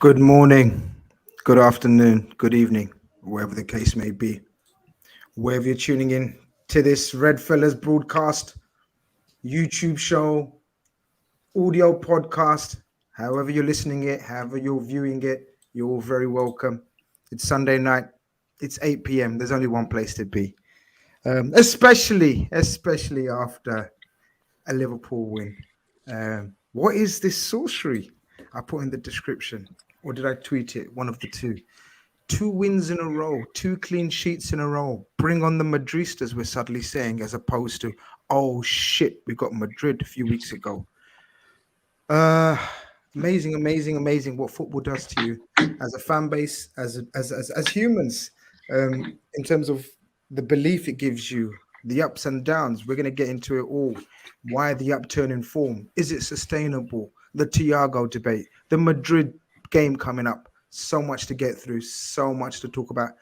Good morning, good afternoon, good evening, wherever the case may be. Wherever you're tuning in to this Redfellas broadcast, YouTube show, audio podcast, however you're listening it, however you're viewing it, you're all very welcome. It's Sunday night. It's 8 p.m. There's only one place to be, especially after a Liverpool win. What is this sorcery? I put in the description, or did I tweet it? One of the two. 2 wins in a row, 2 clean sheets in a row. Bring on the Madristas, we're suddenly saying, as opposed to, oh shit, we got Madrid a few weeks ago. Amazing what football does to you as a fan base, as humans, in terms of the belief it gives you, the ups and downs. We're going to get into it all. Why the upturn in form? Is it sustainable? The Thiago debate, the Madrid game coming up. So much to get through, so much to talk about.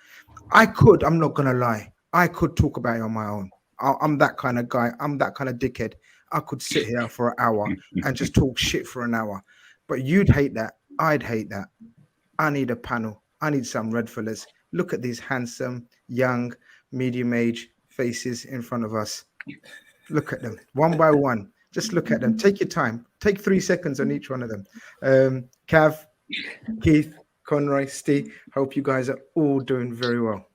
I'm not going to lie, I could talk about it on my own. I'm that kind of guy. I'm that kind of dickhead. I could sit here for an hour and just talk shit for an hour. But you'd hate that. I'd hate that. I need a panel. I need some Redfellas. Look at these handsome, young, medium-age faces in front of us. Look at them, one by one. Just look at them. Take your time. Take 3 seconds on each one of them. Cav, Keith, Conroy, Steve, hope you guys are all doing very well.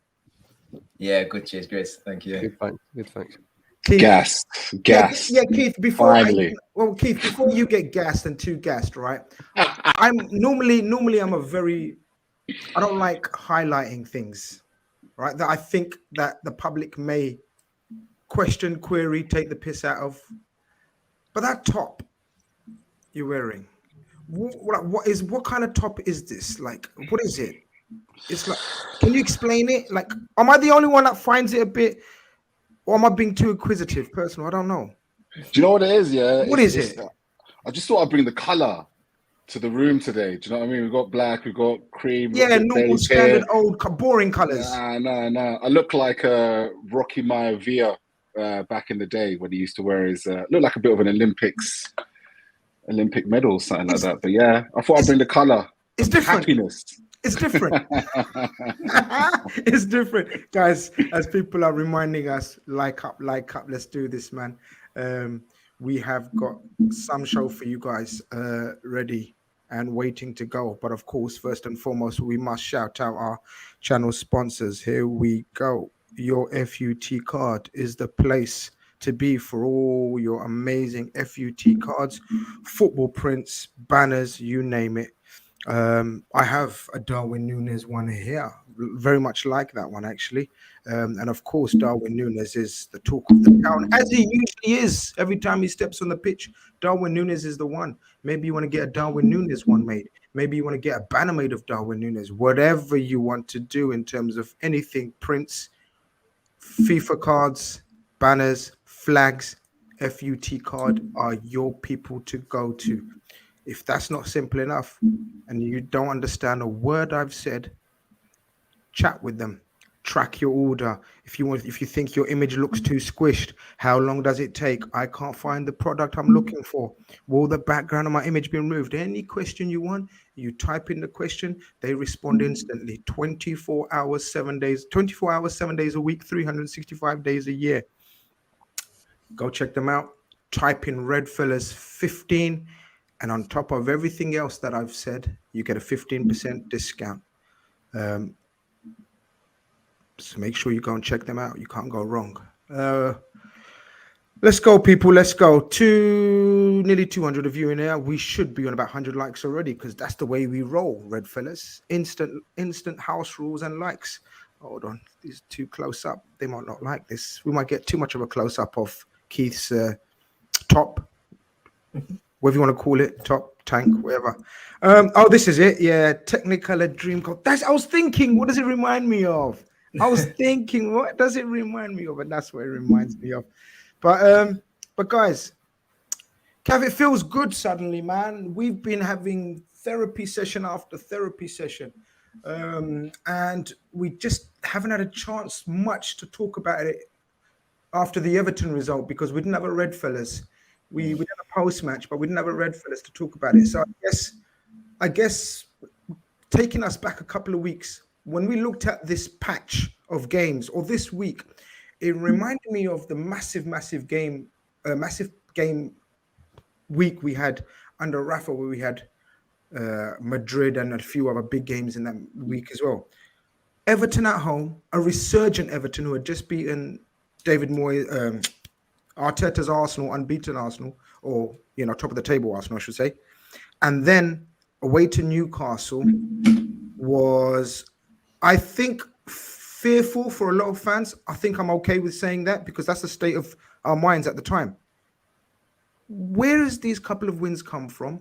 Yeah, good. Cheers, Grizz. Thank you. Good, thanks. Keith, Gassed. Yeah, Keith, before Keith, before you get gassed and too gassed, right? I'm normally I don't like highlighting things, right? That I think that the public may question, query, take the piss out of. But that top you're wearing, what kind of top is this? Like, what is it? It's like, can you explain it? Like, am I the only one that finds it a bit, or am I being too inquisitive, personal? I don't know. Do you know what it is? Yeah. What is it? I just thought I'd bring the color to the room today. Do you know what I mean? We've got black, we've got cream. Yeah, normal, standard, old, boring colors. No. I look like Rocky Maivia back in the day when he used to wear his look like a bit of an Olympic medal, something like that. But yeah, I thought I'd bring the color. It's different. Happiness. It's different. It's different, guys. As people are reminding us, like up. Let's do this, man. We have got some show for you guys ready and waiting to go. But of course, first and foremost, we must shout out our channel sponsors. Here we go. Your FUT card is the place to be for all your amazing FUT cards, football prints, banners, you name it. I have a Darwin Nunez one here, very much like that one actually, and of course Darwin Nunez is the talk of the town, as he usually is every time he steps on the pitch. Darwin Nunez is the one. Maybe you want to get a Darwin Nunez one made, maybe you want to get a banner made of Darwin Nunez, whatever you want to do in terms of anything, prints, FIFA cards, banners, flags. FUT card are your people to go to. If that's not simple enough and you don't understand a word I've said, chat with them. Track your order. If you think your image looks too squished, how long does it take? I can't find the product I'm looking for. Will the background of my image be removed? Any question you want, you type in the question, they respond instantly. 24 hours, 7 days, 24 hours, 7 days a week, 365 days a year. Go check them out. Type in Redfellas 15. And on top of everything else that I've said, you get a 15% discount. So make sure you go and check them out. You can't go wrong. Let's go, people. Let's go. Nearly 200 of you in there. We should be on about 100 likes already because that's the way we roll, Redfellas. Instant house rules and likes. Hold on. These are too close up. They might not like this. We might get too much of a close up of Keith's top. Whatever you want to call it, top, tank, whatever. Oh, this is it. Yeah, Technicolor Dream Code. I was thinking, what does it remind me of? I was thinking, what does it remind me of? And that's what it reminds me of. But guys, Cav, it feels good suddenly, man. We've been having therapy session after therapy session. And we just haven't had a chance much to talk about it after the Everton result because we didn't have a Redfellas. We did a post-match, but we didn't have a Redfellas to talk about it. So I guess taking us back a couple of weeks, when we looked at this patch of games or this week, it reminded me of the massive game week we had under Rafa, where we had Madrid and a few other big games in that week as well. Everton at home, a resurgent Everton who had just beaten David Moyes, Arteta's Arsenal, unbeaten Arsenal, or top of the table Arsenal, I should say. And then away to Newcastle was, I think, fearful for a lot of fans. I think I'm okay with saying that because that's the state of our minds at the time. Where does these couple of wins come from?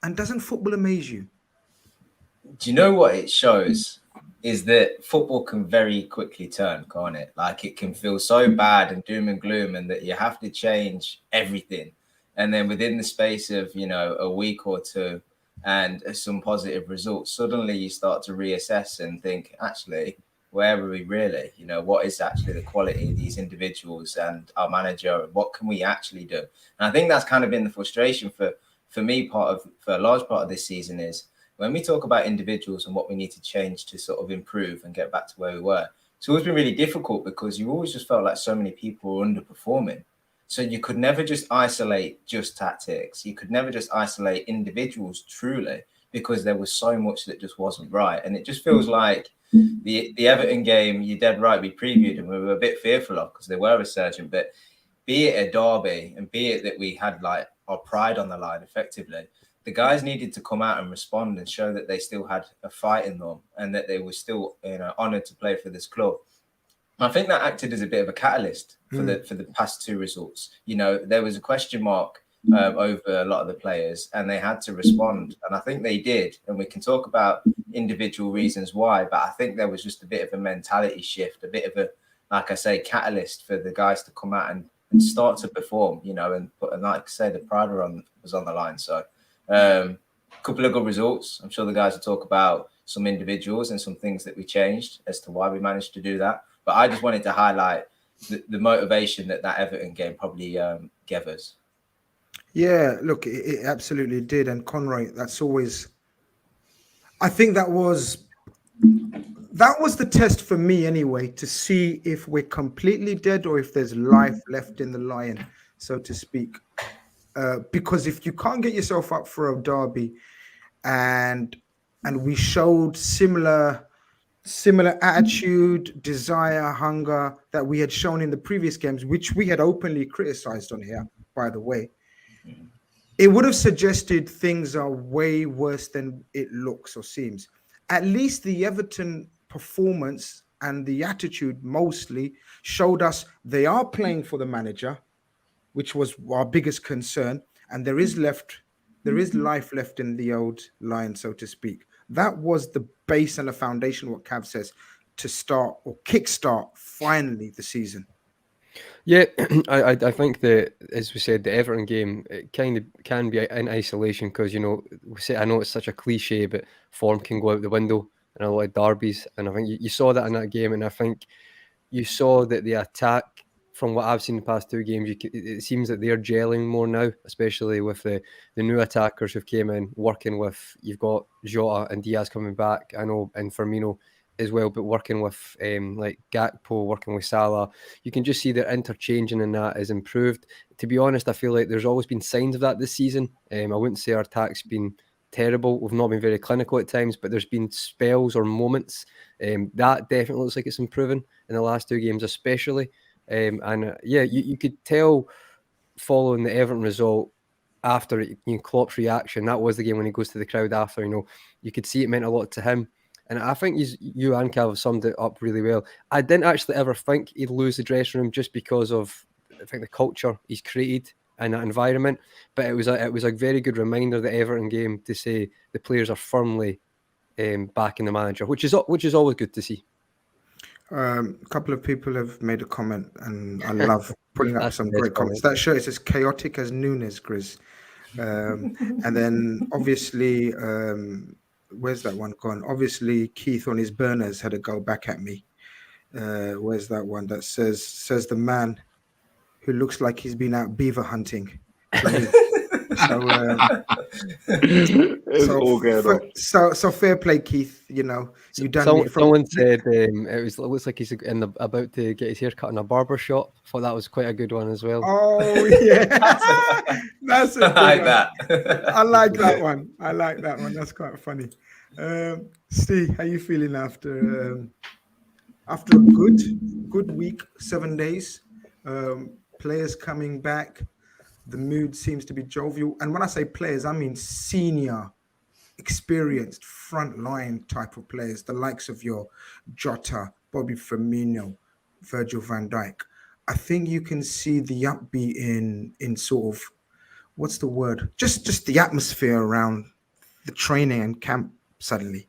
And doesn't football amaze you? Do you know what it shows? Is that football can very quickly turn, can't it? Like it can feel so bad and doom and gloom, and that you have to change everything. And then within the space of, a week or two and some positive results, suddenly you start to reassess and think, actually, where are we really? What is actually the quality of these individuals and our manager, and what can we actually do? And I think that's kind of been the frustration for me, for a large part of this season, is when we talk about individuals and what we need to change to sort of improve and get back to where we were. It's always been really difficult because you always just felt like so many people were underperforming. So you could never just isolate just tactics. You could never just isolate individuals truly, because there was so much that just wasn't right. And it just feels like the Everton game, you're dead right, we previewed and we were a bit fearful of because they were resurgent. But be it a derby and be it that we had like our pride on the line effectively, the guys needed to come out and respond and show that they still had a fight in them and that they were still, honoured to play for this club. I think that acted as a bit of a catalyst for the past two results. There was a question mark over a lot of the players, and they had to respond, and I think they did. And we can talk about individual reasons why, but I think there was just a bit of a mentality shift, a bit of a, like I say, catalyst for the guys to come out and start to perform. And like I say, the pride was on the line. So. Couple of good results. I'm sure the guys will talk about some individuals and some things that we changed as to why we managed to do that. But I just wanted to highlight the motivation that Everton game probably gave us. Yeah, look, it absolutely did. And Conroy, that's always, I think that was the test for me anyway, to see if we're completely dead or if there's life left in the lion, so to speak. Because if you can't get yourself up for a derby, and we showed similar attitude, desire, hunger that we had shown in the previous games, which we had openly criticized on here, by the way, it would have suggested things are way worse than it looks or seems. At least the Everton performance and the attitude mostly showed us they are playing for the manager, which was our biggest concern, and there is life left in the old lion, so to speak. That was the base and the foundation, what Cav says, to start or kickstart finally the season. Yeah, I think that, as we said, the Everton game, it kind of can be in isolation because, I know it's such a cliche, but form can go out the window in a lot of derbies, and I think you saw that in that game, and I think you saw that the attack, from what I've seen in the past two games, it seems that they're gelling more now, especially with the new attackers who've came in, working with, you've got Jota and Diaz coming back, I know, and Firmino as well, but working with like Gakpo, working with Salah, you can just see that interchanging in that has improved. To be honest, I feel like there's always been signs of that this season. I wouldn't say our attack's been terrible. We've not been very clinical at times, but there's been spells or moments that definitely looks like it's improving in the last two games, especially. You could tell following the Everton result after Klopp's reaction, that was the game when he goes to the crowd after, you could see it meant a lot to him. And I think you and Cav have summed it up really well. I didn't actually ever think he'd lose the dressing room just because of, I think, the culture he's created in that environment. But it was a very good reminder, the Everton game, to say the players are firmly backing the manager, which is always good to see. A couple of people have made a comment, and I love pulling up some great comments. That shirt is as chaotic as Nunez, Grizz. And then obviously, where's that one gone? Obviously, Keith on his burners had a go back at me. Where's that one that says the man who looks like he's been out beaver hunting? It's all going on. So fair play, Keith. You know, you done me from. Someone said it looks like he's about to get his hair cut in a barber shop. I thought that was quite a good one as well. Oh yeah, that's a good I like one. that. I like that one. I like that one. That's quite funny. Steve, how you feeling after a good week, 7 days? Players coming back. The mood seems to be jovial. And when I say players, I mean senior, experienced, frontline type of players, the likes of your Jota, Bobby Firmino, Virgil van Dijk. I think you can see the upbeat in sort of, what's the word? Just the atmosphere around the training and camp suddenly.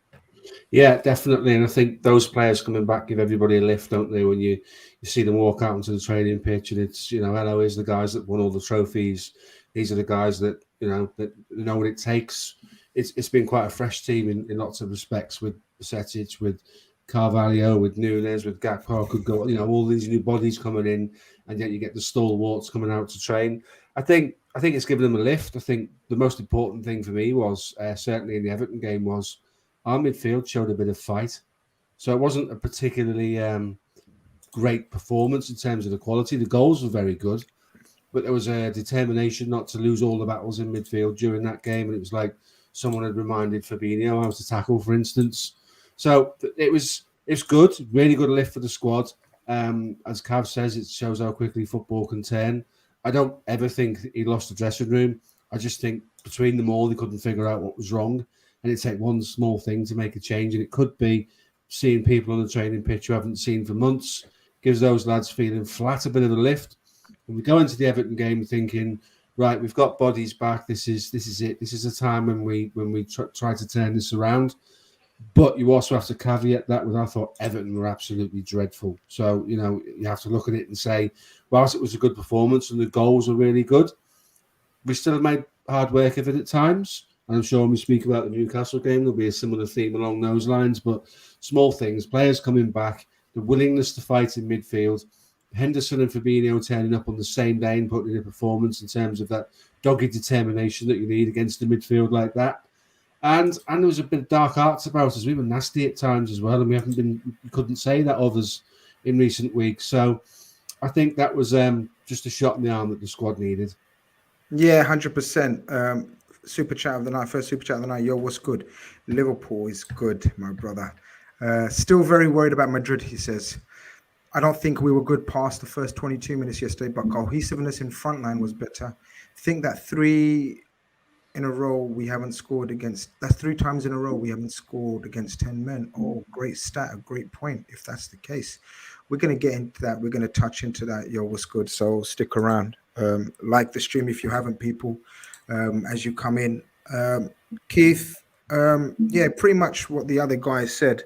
Yeah, definitely. And I think those players coming back give everybody a lift, don't they? When you see them walk out onto the training pitch, and it's, you know, hello, here's the guys that won all the trophies. These are the guys that know what it takes. It's been quite a fresh team in lots of respects, with Bajcetic, with Carvalho, with Nunez, with Gakpo. Could go, all these new bodies coming in, and yet you get the stalwarts coming out to train. I think it's given them a lift. I think the most important thing for me was certainly in the Everton game was our midfield showed a bit of fight. So it wasn't a particularly great performance in terms of the quality. The goals were very good, but there was a determination not to lose all the battles in midfield during that game. And it was like someone had reminded Fabinho how to tackle, for instance. So it's good, really good lift for the squad. As Cav says, it shows how quickly football can turn. I don't ever think he lost the dressing room. I just think between them all, they couldn't figure out what was wrong. And it takes one small thing to make a change. And it could be seeing people on the training pitch you haven't seen for months, gives those lads feeling flat a bit of a lift. And we go into the Everton game thinking, right, we've got bodies back. This is it. This is a time when we try to turn this around. But you also have to caveat that with, I thought Everton were absolutely dreadful. So, you have to look at it and say, whilst it was a good performance and the goals were really good, we still made hard work of it at times. And I'm sure when we speak about the Newcastle game, there'll be a similar theme along those lines. But small things, players coming back, the willingness to fight in midfield, Henderson and Fabinho turning up on the same day and putting in a performance in terms of that dogged determination that you need against the midfield like that. And there was a bit of dark arts about us. We were nasty at times as well, and we couldn't say that of us in recent weeks. So I think that was just a shot in the arm that the squad needed. Yeah, 100%. Super chat of the night, first super chat of the night. Yo, what's good? Liverpool is good, my brother. Still very worried about Madrid, he says. I don't think we were good past the first 22 minutes yesterday, but cohesiveness in front line was better. I think that 3 in a row we haven't scored against, that's 3 times in a row we haven't scored against 10 men. Oh, great stat, a great point if that's the case. We're going to get into that. We're going to touch into that. Yo, what's good? So stick around. Like the stream if you haven't, people. As you come in, Keith, yeah, pretty much what the other guys said,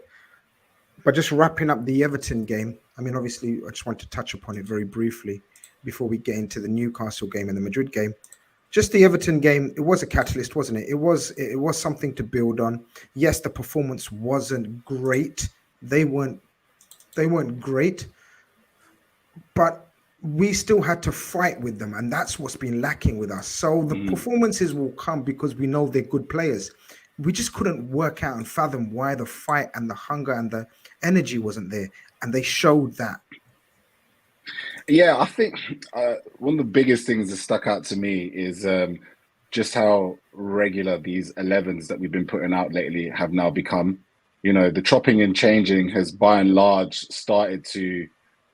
but just wrapping up the Everton game. I mean, obviously, I just want to touch upon it very briefly before we get into the Newcastle game and the Madrid game. Just the Everton game, it was a catalyst, wasn't it? It was something to build on. Yes, the performance wasn't great. They weren't great, but we still had to fight with them, and that's what's been lacking with us. So the performances will come because we know they're good players. We just couldn't work out and fathom why the fight and the hunger and the energy wasn't there, and they showed that. Yeah, I think one of the biggest things that stuck out to me is just how regular these 11s that we've been putting out lately have now become. The chopping and changing has by and large started to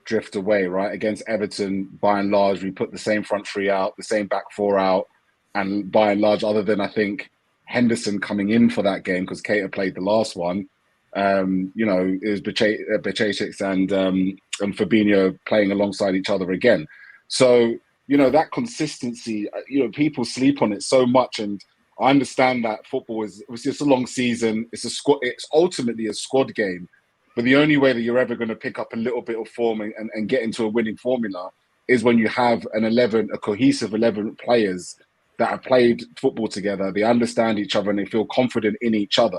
drift away, right? Against Everton, by and large, we put the same front 3 out, the same back 4 out, and by and large, other than I think Henderson coming in for that game because Keita played the last one, it was Bajcetic and Fabinho playing alongside each other again. So that consistency, people sleep on it so much, and I understand that football is just a long season. It's ultimately a squad game. But the only way that you're ever going to pick up a little bit of form and get into a winning formula is when you have a cohesive 11 players that have played football together. They understand each other and they feel confident in each other.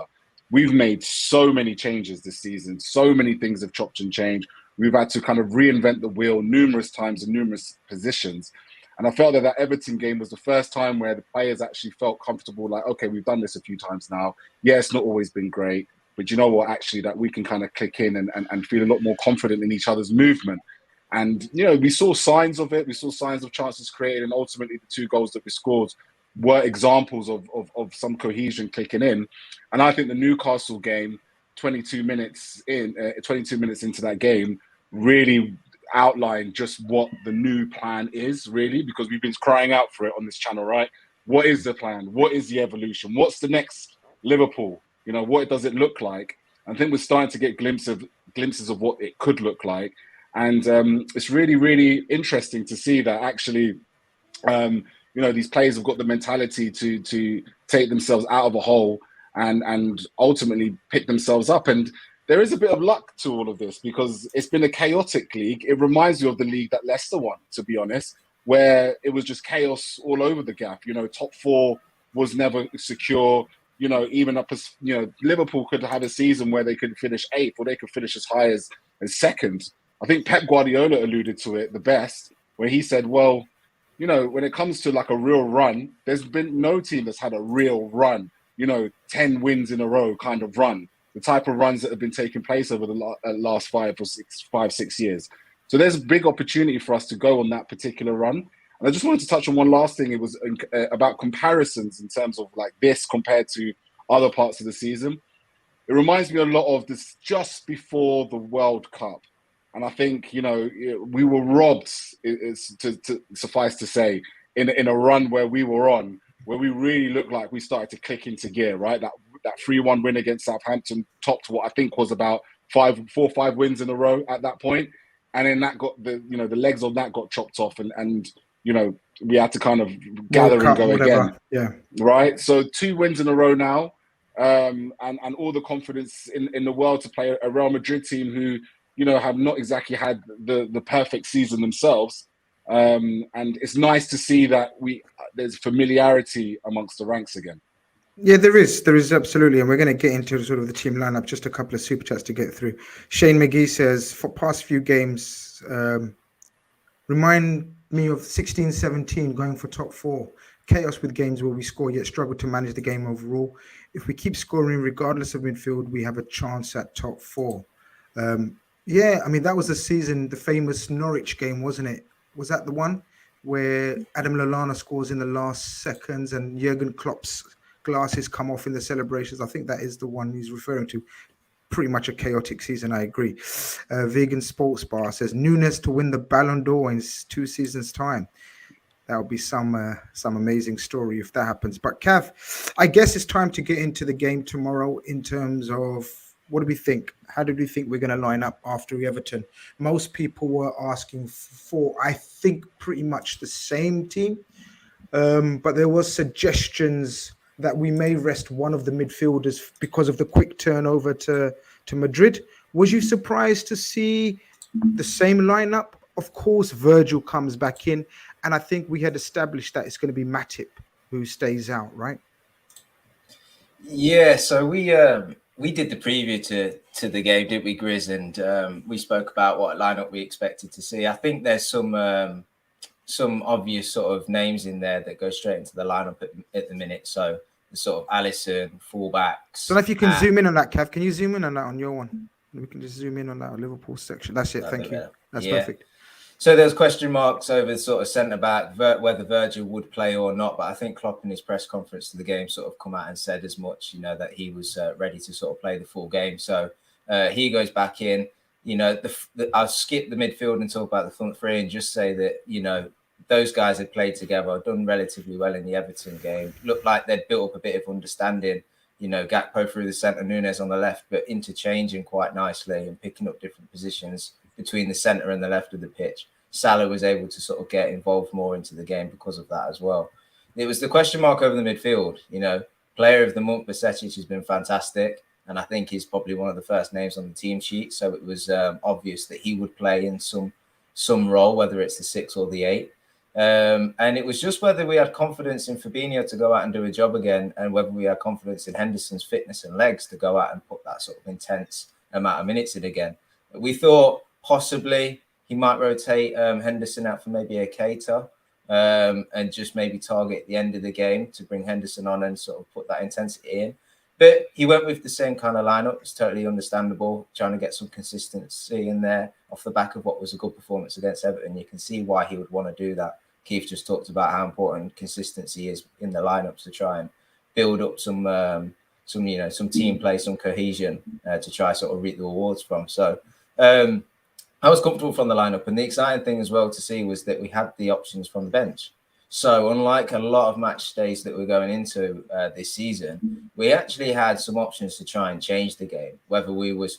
We've made so many changes this season. So many things have chopped and changed. We've had to kind of reinvent the wheel numerous times in numerous positions. And I felt that that Everton game was the first time where the players actually felt comfortable, like, okay, we've done this a few times now. Yeah, it's not always been great, but you know what, actually, that we can kind of click in and feel a lot more confident in each other's movement. And, you know, we saw signs of it. We saw signs of chances created. And ultimately, the 2 goals that we scored were examples of some cohesion clicking in. And I think the Newcastle game, 22 minutes into that game, really outline just what the new plan is, really, because we've been crying out for it on this channel, right? What is the plan? What is the evolution? What's the next Liverpool? You know, what does it look like? I think we're starting to get glimpses of what it could look like. And it's really, really interesting to see that actually, you know, these players have got the mentality to take themselves out of a hole and ultimately pick themselves up. And there is a bit of luck to all of this because it's been a chaotic league. It reminds you of the league that Leicester won, to be honest, where it was just chaos all over the gap. You know, top 4 was never secure. You know, even up as, you know, Liverpool could have a season where they could finish 8th or they could finish as high as 2nd. I think Pep Guardiola alluded to it the best, where he said, well, you know, when it comes to like a real run, there's been no team that's had a real run, you know, 10 wins in a row kind of run. The type of runs that have been taking place over the last 5 or 6 years. So there's a big opportunity for us to go on that particular run. And I just wanted to touch on one last thing. It was about comparisons in terms of like this compared to other parts of the season. It reminds me a lot of this just before the World Cup. And I think, you know, we were robbed, to suffice to say, in a run where we were on, where we really looked like we started to click into gear, right? That 3-1 win against Southampton topped what I think was about 4 or 5 wins in a row at that point. And then that got the legs on that got chopped off and you know, we had to kind of gather and go again. Yeah. Right. So 2 wins in a row now. And all the confidence in the world to play a Real Madrid team who, you know, have not exactly had the perfect season themselves. And it's nice to see that there's familiarity amongst the ranks again. Yeah, there is absolutely, and we're going to get into sort of the team lineup. Just a couple of super chats to get through. Shane McGee says, for past few games, remind me of 16-17 going for top 4. Chaos with games where we score yet struggle to manage the game overall. If we keep scoring regardless of midfield, we have a chance at top 4. Yeah, I mean, that was the season, the famous Norwich game, wasn't it? Was that the one where Adam Lallana scores in the last seconds and Jurgen Klopp's glasses come off in the celebrations? I think that is the one he's referring to. Pretty much a chaotic season, I agree. Vegan Sports Bar says, Nunez to win the Ballon d'Or in 2 seasons' time. That would be some amazing story if that happens. But Cav, I guess it's time to get into the game tomorrow in terms of what do we think? How do we think we're going to line up after Everton? Most people were asking for, I think, pretty much the same team. But there was suggestions that we may rest one of the midfielders because of the quick turnover to Madrid. Was you surprised to see the same lineup? Of course, Virgil comes back in. And I think we had established that it's going to be Matip who stays out, right? Yeah, so we did the preview to the game, didn't we, Grizz? And we spoke about what lineup we expected to see. I think there's some obvious sort of names in there that go straight into the lineup at the minute. So the sort of Alison, fullbacks. So if you can zoom in on that, Cav, can you zoom in on that on your one? We can just zoom in on that Liverpool section. That's it. Thank you. That's perfect. So there's question marks over sort of centre-back, whether Virgil would play or not. But I think Klopp in his press conference to the game sort of come out and said as much, you know, that he was ready to sort of play the full game. So he goes back in. You know, I'll skip the midfield and talk about the front three and just say that, you know, those guys had played together, done relatively well in the Everton game. Looked like they'd built up a bit of understanding. You know, Gakpo through the centre, Nunez on the left, but interchanging quite nicely and picking up different positions between the centre and the left of the pitch. Salah was able to sort of get involved more into the game because of that as well. It was the question mark over the midfield. You know, player of the month, Bajcetic has been fantastic. And I think he's probably one of the first names on the team sheet. So it was obvious that he would play in some role, whether it's the 6 or the 8. And it was just whether we had confidence in Fabinho to go out and do a job again, and whether we had confidence in Henderson's fitness and legs to go out and put that sort of intense amount of minutes in again. We thought possibly he might rotate Henderson out for maybe a Keita and just maybe target the end of the game to bring Henderson on and sort of put that intensity in. But he went with the same kind of lineup. It's totally understandable, trying to get some consistency in there off the back of what was a good performance against Everton. You can see why he would want to do that. Keith just talked about how important consistency is in the lineups to try and build up some team play, some cohesion to try sort of reap the rewards from. So I was comfortable from the lineup, and the exciting thing as well to see was that we had the options from the bench. So unlike a lot of match days that we're going into this season, we actually had some options to try and change the game, whether we was,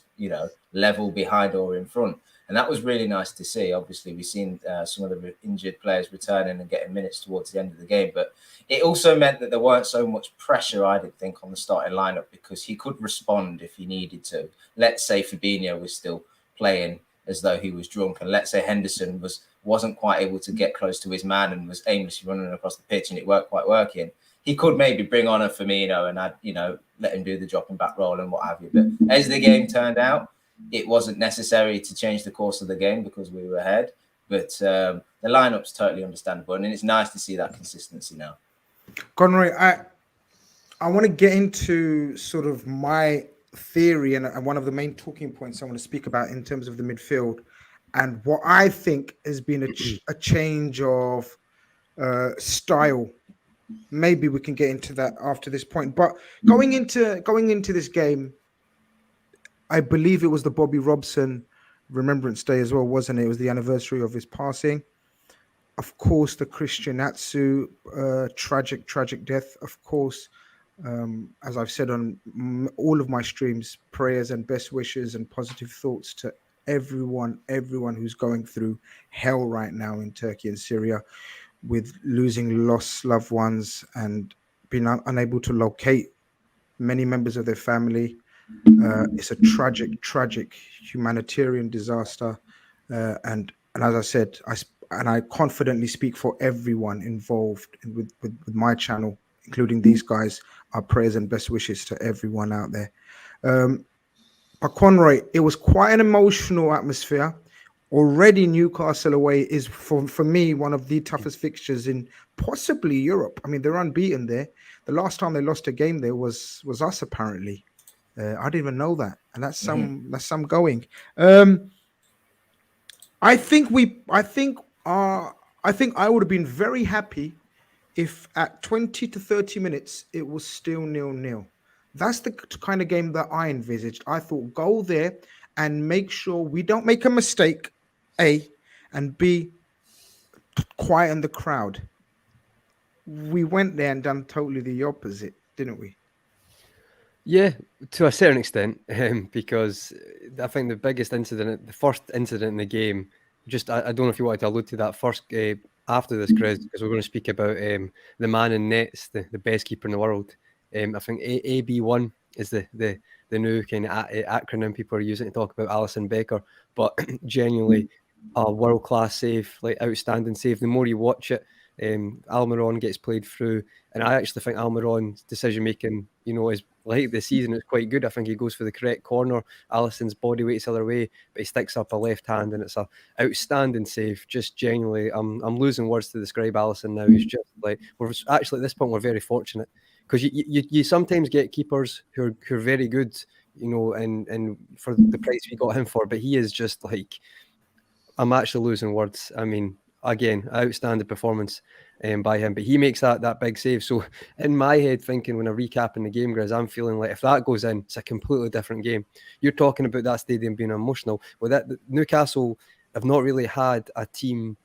level behind or in front. And that was really nice to see. Obviously, we've seen some of the injured players returning and getting minutes towards the end of the game. But it also meant that there weren't so much pressure, I didn't think, on the starting lineup, because he could respond if he needed to. Let's say Fabinho was still playing as though he was drunk, and let's say Henderson wasn't quite able to get close to his man and was aimlessly running across the pitch, and it weren't quite working. He could maybe bring on a Firmino and let him do the dropping back role and what have you. But as the game turned out, it wasn't necessary to change the course of the game because we were ahead. But the lineup's totally understandable, and it's nice to see that consistency now. Conroy, I want to get into sort of my theory and one of the main talking points I want to speak about in terms of the midfield, and what I think has been a change of style. Maybe we can get into that after this point. But going into this game, I believe it was the Bobby Robson Remembrance Day as well, wasn't it? It was the anniversary of his passing. Of course, the Christian Atsu tragic death. Of course, as I've said on all of my streams, prayers and best wishes and positive thoughts to everyone who's going through hell right now in Turkey and Syria, with losing lost loved ones and being unable to locate many members of their family. It's a tragic humanitarian disaster, and as I said, I confidently speak for everyone involved with my channel, including these guys. Our prayers and best wishes to everyone out there. But Conroy, it was quite an emotional atmosphere. Already Newcastle away is for me one of the toughest fixtures in possibly Europe. I mean, they're unbeaten there. The last time they lost a game there was us, apparently. I didn't even know that, and that's some going. I think I would have been very happy if at 20 to 30 minutes it was still 0-0. That's the kind of game that I envisaged. I thought, go there and make sure we don't make a mistake, A, and B, quieten the crowd. We went there and done totally the opposite, didn't we? Yeah, to a certain extent, because I think the biggest incident, the first incident in the game, I don't know if you wanted to allude to that first after this, Grizz, because we're going to speak about the man in nets, the best keeper in the world. I think AB1 is the new kind of acronym people are using to talk about Alison Becker, but genuinely a world-class save, like outstanding save. The more you watch it, Almiron gets played through, and I actually think Almiron's decision-making, is like this season is quite good. I think he goes for the correct corner. Alison's body weight's the other way, but he sticks up a left hand, and it's a outstanding save. Just genuinely, I'm losing words to describe Alison now. He's just like, we're actually at this point, we're very fortunate, because you sometimes get keepers who are very good, and for the price we got him for, but he is just like, I'm actually losing words. I mean, again, outstanding performance by him, but he makes that big save. So in my head, thinking when I'm recapping the game, Grizz, I'm feeling like if that goes in, it's a completely different game. You're talking about that stadium being emotional. Well, that Newcastle have not really had a team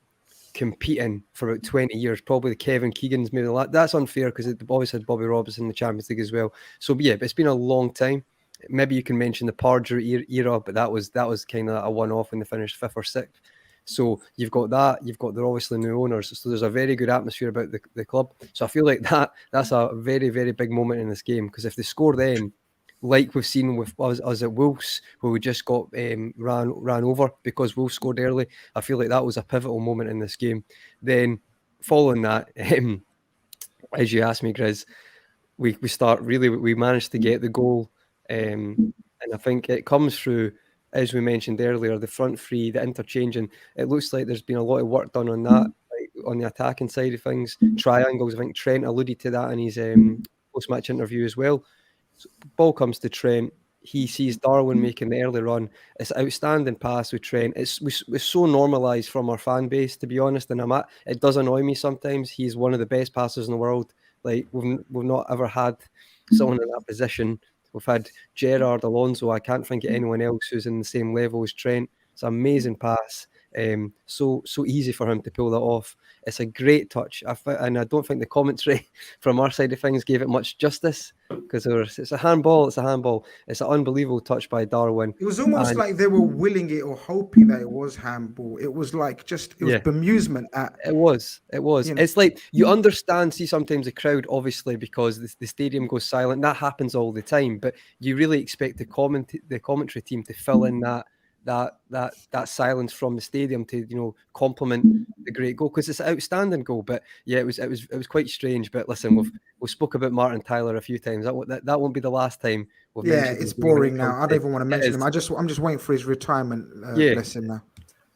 competing for about 20 years. Probably Kevin Keegan's maybe that's unfair because they've always had Bobby Robson in the Champions League as well. So yeah, but it's been a long time. Maybe you can mention the Pardew era, but that was kind of a one-off when they finished 5th or 6th. So you've got that. They're obviously new owners. So there's a very good atmosphere about the club. So I feel like that's a very, very big moment in this game, because if they score then, like we've seen with us at Wolves, where we just got ran over because Wolves scored early, I feel like that was a pivotal moment in this game. Then following that, as you asked me, Grizz, we managed to get the goal, and I think it comes through, as we mentioned earlier, the front three, the interchanging. It looks like there's been a lot of work done on that. Like on the attacking side of things. Triangles, I think Trent alluded to that in his post-match interview as well. So ball comes to Trent. He sees Darwin making the early run. It's an outstanding pass with Trent. It's so normalised from our fan base, to be honest. And it does annoy me sometimes. He's one of the best passers in the world. Like we've not ever had someone in that position. We've had Gerrard, Alonso. I can't think of anyone else who's in the same level as Trent. It's an amazing pass. So easy for him to pull that off. It's a great touch, and I don't think the commentary from our side of things gave it much justice, because it's a handball. It's an unbelievable touch by Darwin. It was almost like they were willing it or hoping that it was handball. It was like it was bemusement. It was. You know. It's like you understand. See, sometimes the crowd, obviously, because the stadium goes silent. That happens all the time. But you really expect the commentary team to fill in that silence from the stadium to, you know, compliment the great goal, because it's an outstanding goal. But yeah, it was quite strange. But listen, we've spoke about Martin Tyler a few times. That won't be the last time. It's boring now. I don't even want to mention him. I'm just waiting for his retirement. Bless him now.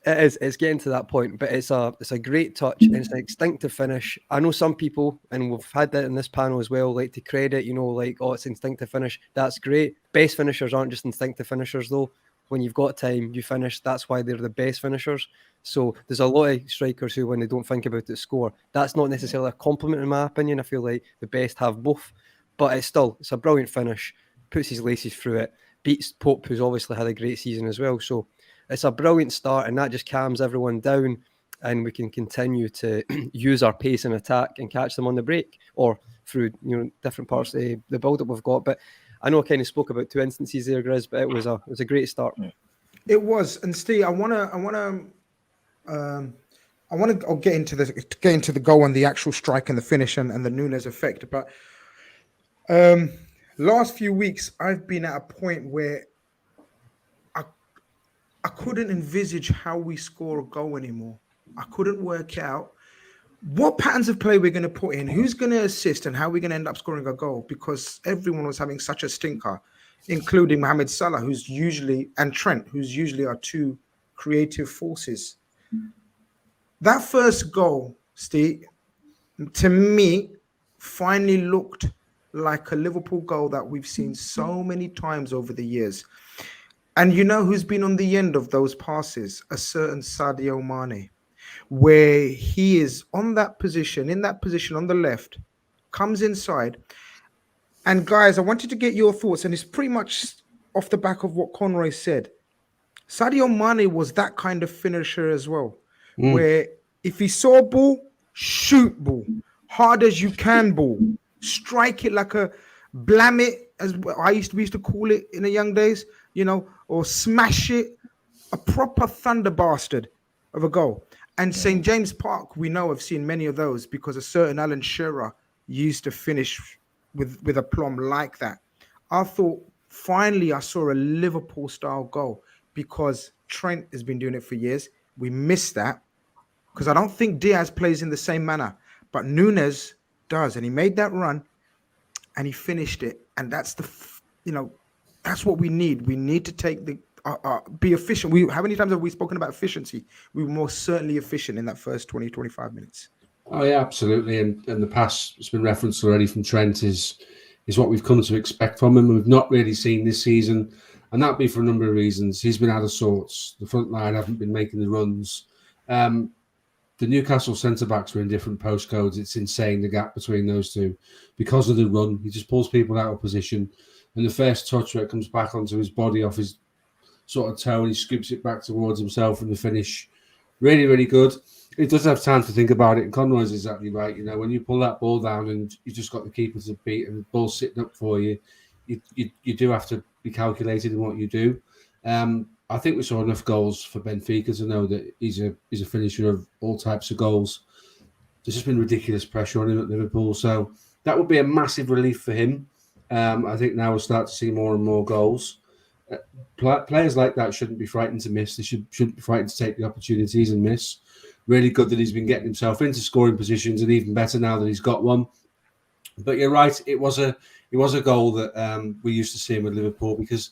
It is. It's getting to that point, but it's a great touch and it's an instinctive finish. I know some people, and we've had that in this panel as well, like to credit, you know, like, oh, it's instinctive finish. That's great. Best finishers aren't just instinctive finishers though. When you've got time, you finish. That's why they're the best finishers. So there's a lot of strikers who, when they don't think about it, score. That's not necessarily a compliment in my opinion. I feel like the best have both, but it's a brilliant finish. Puts his laces through it. Beats Pope, who's obviously had a great season as well. So it's a brilliant start, and that just calms everyone down, and we can continue to use our pace and attack and catch them on the break or through, you know, different parts of the build-up we've got. But I know I kind of spoke about two instances there, Grizz, but it was a great start. It was. And Steve, I want to get into the goal and the actual strike and the finish and the Nunez effect. But last few weeks, I've been at a point where I couldn't envisage how we score a goal anymore. I couldn't work out what patterns of play we're going to put in, who's going to assist, and how we're going to end up scoring a goal, because everyone was having such a stinker, including Mohamed Salah, and Trent, who's usually our two creative forces. That first goal, Steve, to me, finally looked like a Liverpool goal that we've seen so many times over the years. And you know who's been on the end of those passes? A certain Sadio Mane, where he is in that position on the left, comes inside. And guys, I wanted to get your thoughts, and it's pretty much off the back of what Conroy said. Sadio Mane was that kind of finisher as well, where if he saw a ball, shoot ball, hard as you can ball, strike it like a blam it, as we used to call it in the young days, you know, or smash it, a proper thunder bastard of a goal. And St. James Park, we know, I've seen many of those, because a certain Alan Shearer used to finish with aplomb like that. I thought, finally, I saw a Liverpool-style goal, because Trent has been doing it for years. We missed that, because I don't think Diaz plays in the same manner, but Nunez does. And he made that run, and he finished it. And that's that's what we need. We need to take be efficient. How many times have we spoken about efficiency? We were most certainly efficient in that first 20, 25 minutes. Oh yeah, absolutely. And the pass has been referenced already from Trent is what we've come to expect from him. We've not really seen this season, and that'd be for a number of reasons. He's been out of sorts. The front line haven't been making the runs. The Newcastle centre-backs were in different postcodes. It's insane, the gap between those two. Because of the run, he just pulls people out of position. And the first touch where it comes back onto his body off his sort of toe, and he scoops it back towards himself, and the finish, really, really good. He doesn't have time to think about it. And Conroy's exactly right. You know, when you pull that ball down and you just got the keeper to beat and the ball's sitting up for you, you do have to be calculated in what you do. I think we saw enough goals for Benfica to know that he's a finisher of all types of goals. There's just been ridiculous pressure on him at Liverpool, so that would be a massive relief for him. I think now we'll start to see more and more goals. Players like that shouldn't be frightened to miss. They shouldn't be frightened to take the opportunities and miss. Really good that he's been getting himself into scoring positions, and even better now that he's got one. But you're right, it was a goal that we used to see with Liverpool, because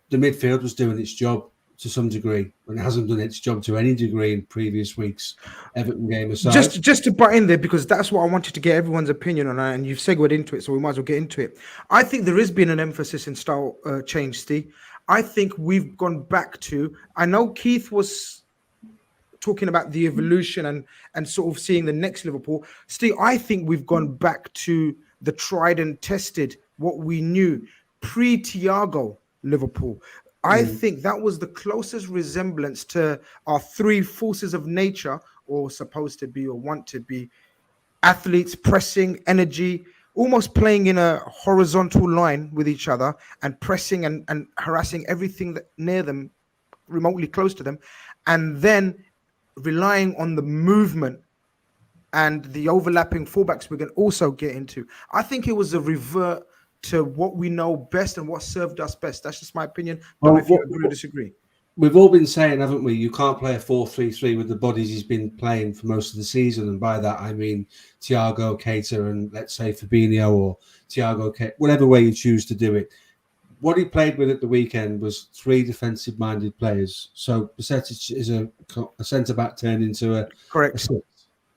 the midfield was doing its job. to some degree, and it hasn't done its job to any degree in previous weeks. Everton game aside. Just to butt in there, because that's what I wanted to get everyone's opinion on, and you've segued into it, so we might as well get into it. I think there has been an emphasis in style change, Steve. I think we've gone back to, I know Keith was talking about the evolution and sort of seeing the next Liverpool. Steve, I think we've gone back to the tried and tested, what we knew pre-Thiago Liverpool. I think that was the closest resemblance to our three forces of nature, or supposed to be, or want to be, athletes, pressing, energy, almost playing in a horizontal line with each other and pressing and harassing everything that near them, remotely close to them, and then relying on the movement and the overlapping fullbacks we're going to also get into. I think it was a revert to what we know best and what served us best. That's just my opinion. Don't know if you agree or disagree. We've all been saying, haven't we, you can't play a 4-3-3 with the bodies he's been playing for most of the season. And by that, I mean Thiago, Keita, and let's say Fabinho, or Thiago, Keita, whatever way you choose to do it. What he played with at the weekend was three defensive-minded players. So Bajcetic is a centre-back turned into a six.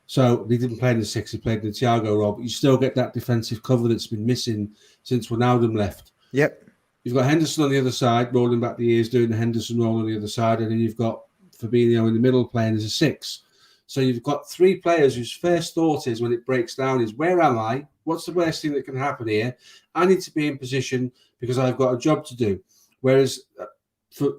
So he didn't play in the six, he played in the Thiago role, but you still get that defensive cover that's been missing since Wijnaldum left. Yep. You've got Henderson on the other side, rolling back the ears, doing the Henderson roll on the other side, and then you've got Fabinho in the middle playing as a six. So you've got three players whose first thought is, when it breaks down, is, where am I? What's the worst thing that can happen here? I need to be in position because I've got a job to do. Whereas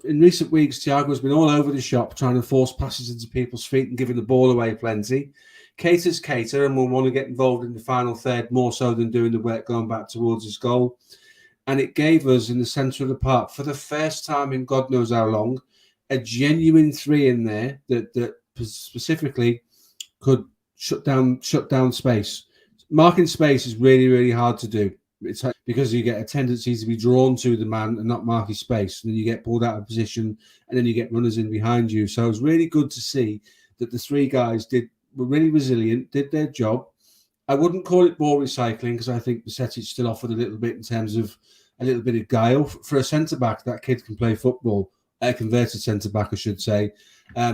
in recent weeks, Thiago's been all over the shop trying to force passes into people's feet and giving the ball away plenty. Keita's Keita, and will want to get involved in the final third more so than doing the work going back towards his goal. And it gave us, in the centre of the park, for the first time in God knows how long, a genuine three in there that specifically could shut down space. Marking space is really, really hard to do. It's because you get a tendency to be drawn to the man and not mark his space. And then you get pulled out of position, and then you get runners in behind you. So it was really good to see that the three guys were really resilient, did their job. I wouldn't call it ball recycling, because I think Bajcetic still offered a little bit in terms of a little bit of guile. For a centre-back, that kid can play football. A converted centre-back, I should say.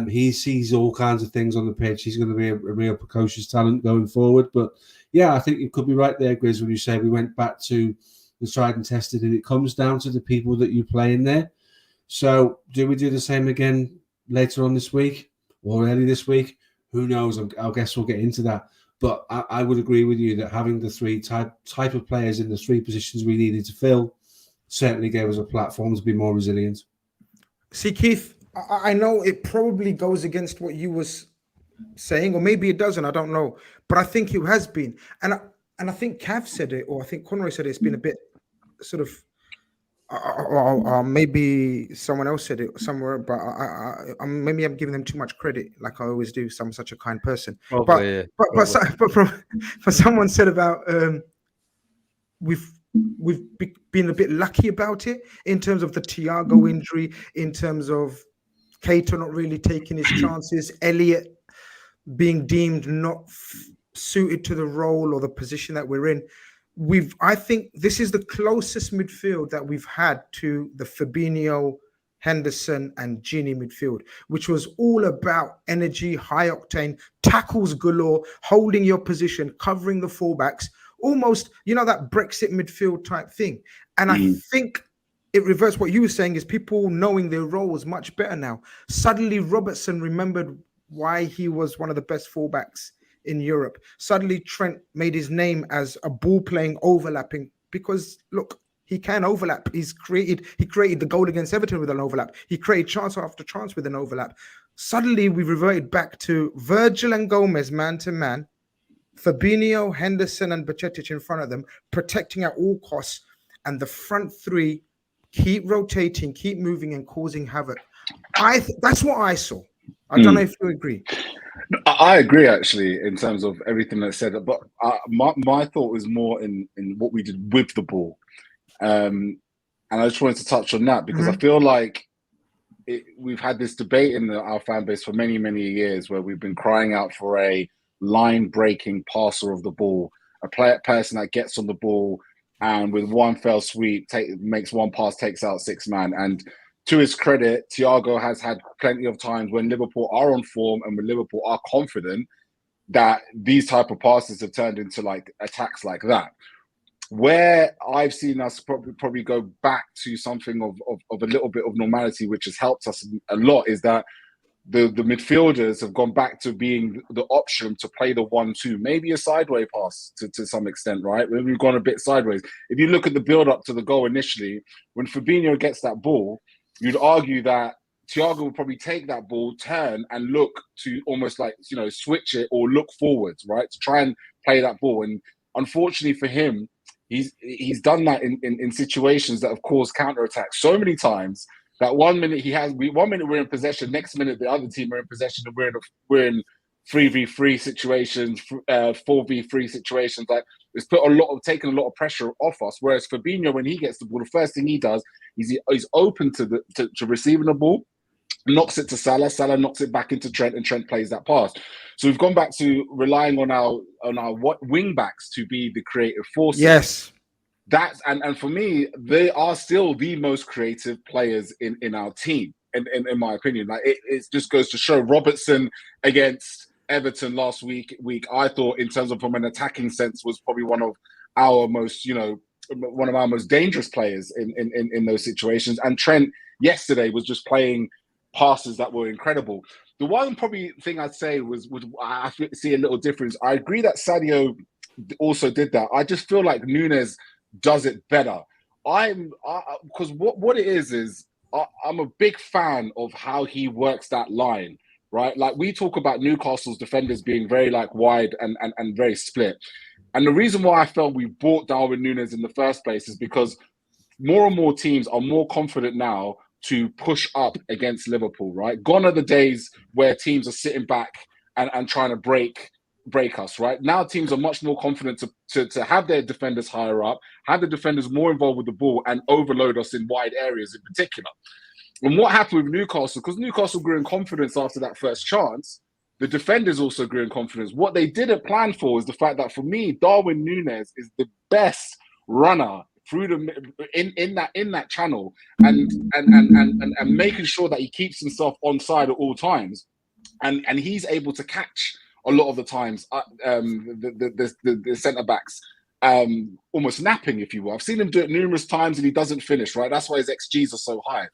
He sees all kinds of things on the pitch. He's going to be a real precocious talent going forward. But, yeah, I think you could be right there, Grizz, when you say we went back to the tried and tested, and it comes down to the people that you play in there. So do we do the same again later on this week or early this week? Who knows? I guess we'll get into that. But I would agree with you that having the three type of players in the three positions we needed to fill certainly gave us a platform to be more resilient. See, Keith, I know it probably goes against what you was saying, or maybe it doesn't. I don't know. But I think it has been. And I think Cav said it, or I think Conroy said it. It's been a bit sort of, maybe someone else said it somewhere, but maybe I'm giving them too much credit, like I always do. I'm such a kind person. Probably, but for someone said about we've been a bit lucky about it in terms of the Thiago injury, in terms of Keita not really taking his chances, Elliott being deemed not suited to the role or the position that we're in. I think this is the closest midfield that we've had to the Fabinho, Henderson, and Gini midfield, which was all about energy, high octane, tackles galore, holding your position, covering the fullbacks, almost, that Brexit midfield type thing. And I think it reverts what you were saying, is people knowing their roles much better now. Suddenly Robertson remembered why he was one of the best fullbacks in Europe. Suddenly Trent made his name as a ball playing overlapping, because look, he can overlap. He created the goal against Everton with an overlap. He created chance after chance with an overlap. Suddenly we reverted back to Virgil and Gomez man to man, Fabinho, Henderson, and Bajcetic in front of them, protecting at all costs, and the front three keep rotating, keep moving, and causing havoc. That's what I saw. I don't know if you agree. I agree, actually, in terms of everything that's said. But my thought was more in what we did with the ball. And I just wanted to touch on that, because I feel like we've had this debate in our fan base for many, many years, where we've been crying out for a line-breaking passer of the ball, a person that gets on the ball and with one fell sweep makes one pass, takes out six man. And to his credit, Thiago has had plenty of times when Liverpool are on form and when Liverpool are confident that these type of passes have turned into like attacks like that. Where I've seen us probably go back to something of a little bit of normality, which has helped us a lot, is that the midfielders have gone back to being the option to play the 1-2, maybe a sideways pass to some extent, right? We've gone a bit sideways. If you look at the build-up to the goal initially, when Fabinho gets that ball, you'd argue that Thiago would probably take that ball, turn, and look to almost like, you know, switch it or look forwards, right? To try and play that ball. And unfortunately for him, he's done that in situations that have caused counter-attacks so many times that 1 minute we're in possession, next minute the other team are in possession, and we're in 3v3 situations, 4v3 situations. Like, it's taken a lot of pressure off us. Whereas Fabinho, when he gets the ball, the first thing he does is he's open to receiving the ball, knocks it to Salah, Salah knocks it back into Trent, and Trent plays that pass. So we've gone back to relying on our wing backs to be the creative forces. Yes. That's and for me, they are still the most creative players in our team, in my opinion. Like, it just goes to show. Robertson against Everton last week, I thought, in terms of from an attacking sense, was probably one of our most dangerous players in those situations. And Trent yesterday was just playing passes that were incredible. The one probably thing I'd say was I see a little difference. I agree that Sadio also did that. I just feel like Nunez does it better. Because what it is I'm a big fan of how he works that line, right? Like, we talk about Newcastle's defenders being very like wide and very split. And the reason why I felt we bought Darwin Nunez in the first place is because more and more teams are more confident now to push up against Liverpool, right? Gone are the days where teams are sitting back and trying to break us, right? Now teams are much more confident to have their defenders higher up, have the defenders more involved with the ball, and overload us in wide areas in particular. And what happened with Newcastle, because Newcastle grew in confidence after that first chance, the defenders also grew in confidence. What they didn't plan for is the fact that, for me, Darwin Nunez is the best runner through in that channel and making sure that he keeps himself onside at all times, and he's able to catch a lot of the times the centre backs almost napping, if you will. I've seen him do it numerous times and he doesn't finish, right? That's why his XGs are so high.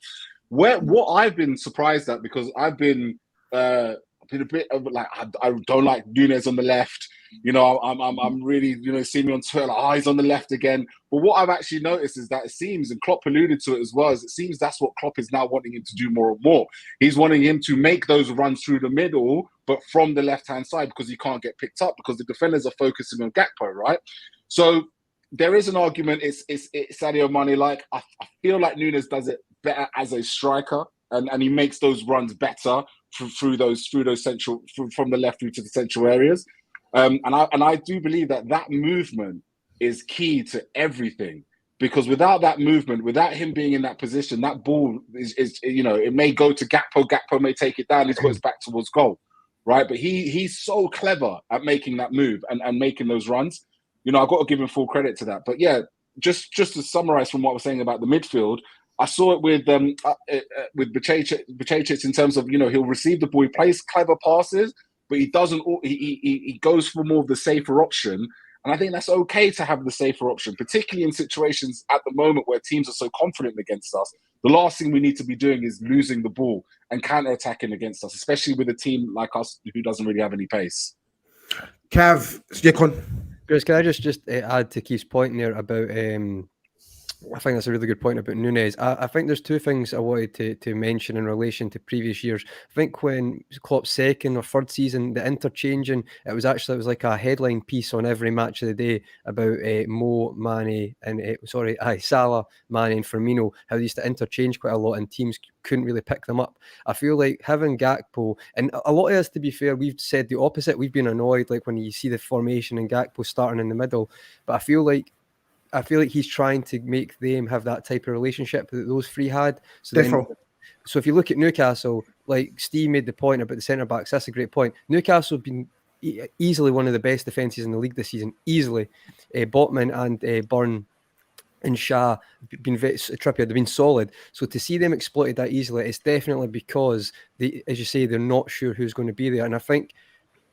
What I've been surprised at, because I've been a bit of like, I don't like Nunez on the left. You know, I'm really, you know, seeing me on Twitter, like, oh, he's on the left again. But what I've actually noticed is that it seems, and Klopp alluded to it as well, is it seems that's what Klopp is now wanting him to do more and more. He's wanting him to make those runs through the middle, but from the left-hand side, because he can't get picked up, because the defenders are focusing on Gakpo, right? So there is an argument. It's Sadio Mane. Like, I feel like Nunez does it better as a striker, and he makes those runs better through those central, from the left through to the central areas. And I do believe that movement is key to everything, because without that movement, without him being in that position, that ball is you know, it may go to Gakpo. Gakpo may take it down. It goes back towards goal, right? But he's so clever at making that move and making those runs. You know, I've got to give him full credit to that. But yeah, just to summarize from what I was saying about the midfield, I saw it with Bajcetic in terms of, you know, he'll receive the ball, he plays clever passes, but he doesn't. He goes for more of the safer option, and I think that's okay to have the safer option, particularly in situations at the moment where teams are so confident against us. The last thing we need to be doing is losing the ball and counter-attacking against us, especially with a team like us who doesn't really have any pace. Cav, Grizz, can I just add to Keith's point there about I think that's a really good point about Nunez. I think there's two things I wanted to mention in relation to previous years. I think when Klopp's second or third season, the interchanging, it was like a headline piece on every match of the day about Salah, Mane and Firmino, how they used to interchange quite a lot and teams couldn't really pick them up. I feel like having Gakpo, and a lot of us, to be fair, we've said the opposite. We've been annoyed like when you see the formation and Gakpo starting in the middle, but I feel like he's trying to make them have that type of relationship that those three had. So if you look at Newcastle, like Steve made the point about the centre backs, that's a great point. Newcastle have been easily one of the best defences in the league this season, easily. Botman and Burn and Shah been Trippier, they've been solid. So to see them exploited that easily, it's definitely because they, as you say, they're not sure who's going to be there. And I think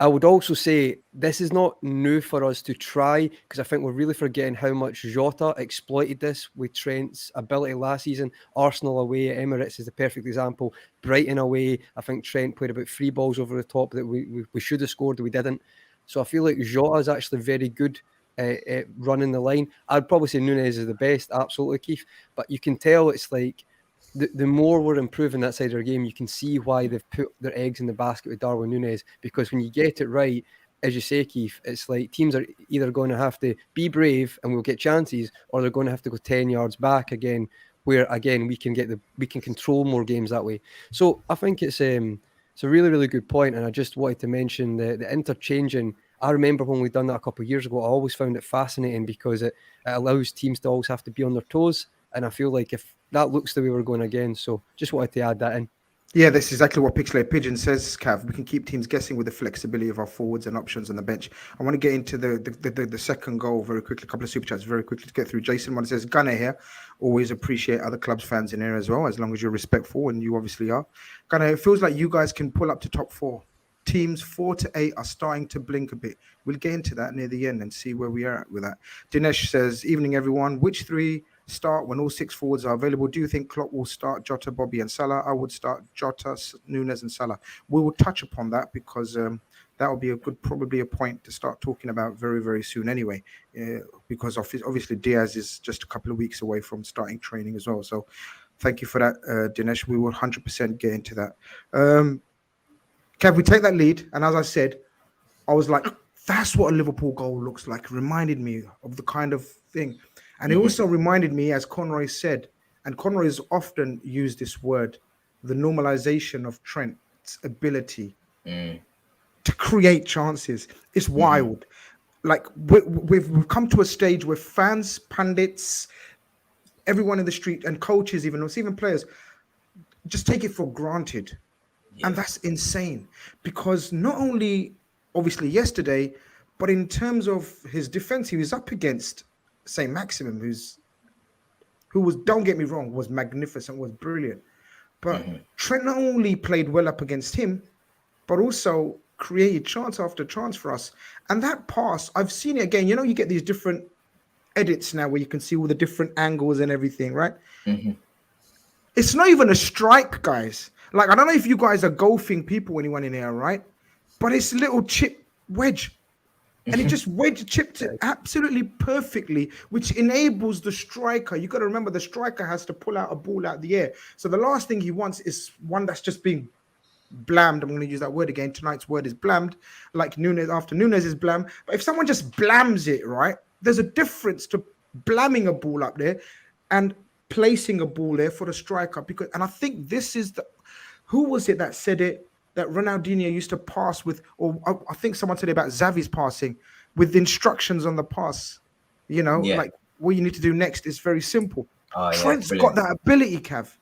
I would also say this is not new for us to try, because I think we're really forgetting how much Jota exploited this with Trent's ability last season. Arsenal away at Emirates is the perfect example. Brighton away, I think Trent played about 3 balls over the top that we should have scored, we didn't. So I feel like Jota is actually very good at running the line. I'd probably say Nunez is the best, absolutely, Keith. But you can tell it's like the more we're improving that side of our game, you can see why they've put their eggs in the basket with Darwin Nunez. Because when you get it right, as you say, Keith, it's like teams are either going to have to be brave and we'll get chances, or they're going to have to go 10 yards back again, where again we can control more games that way. So I think it's a really, really good point. And I just wanted to mention the interchanging. I remember when we'd done that a couple of years ago, I always found it fascinating because it allows teams to always have to be on their toes. And I feel like if that looks the way we're going again, so just wanted to add that in. Yeah, that's exactly what Pixelated Pigeon says, Cav. We can keep teams guessing with the flexibility of our forwards and options on the bench. I want to get into the second goal very quickly. A couple of super chats very quickly to get through. Jason one says, Gunner here. Always appreciate other clubs' fans in here as well, as long as you're respectful, and you obviously are. Gunner, it feels like you guys can pull up to top 4. Teams 4 to 8 are starting to blink a bit. We'll get into that near the end and see where we are at with that. Dinesh says, evening everyone. Which 3 start when all 6 forwards are available? Do you think Klopp will start Jota, Bobby and Salah? I would start Jota, Nunez and Salah. We will touch upon that because that will be probably a point to start talking about very, very soon anyway, because obviously Diaz is just a couple of weeks away from starting training as well. So thank you for that, Dinesh. We will 100% get into that. Kev, we take that lead, and as I said, I was like, that's what a Liverpool goal looks like. It reminded me of the kind of thing. And it also reminded me, as Conroy said, and Conroy has often used this word, the normalization of Trent's ability to create chances. It's wild. Like, we've come to a stage where fans, pundits, everyone in the street, and coaches even players, just take it for granted. Yeah. And that's insane, because not only, obviously, yesterday, but in terms of his defense, he was up against St. Maximum, who was, don't get me wrong, was magnificent, was brilliant. But Trent not only played well up against him, but also created chance after chance for us. And that pass, I've seen it again. You know, you get these different edits now where you can see all the different angles and everything, right? It's not even a strike, guys. Like, I don't know if you guys are golfing people, anyone in here, right? But it's a little chip wedge. And it just chipped it absolutely perfectly, which enables the striker. You got to remember, the striker has to pull out a ball out of the air. So the last thing he wants is one that's just being blammed. I'm going to use that word again. Tonight's word is blammed, like Nunez after Nunez is blammed. But if someone just blams it, right, there's a difference to blamming a ball up there and placing a ball there for the striker. And I think this is who was it that said it? That Ronaldinho used to pass with, or I think someone said about Xavi's passing with instructions on the pass. You know, like what you need to do next is very simple. Trent's got that ability, Cav.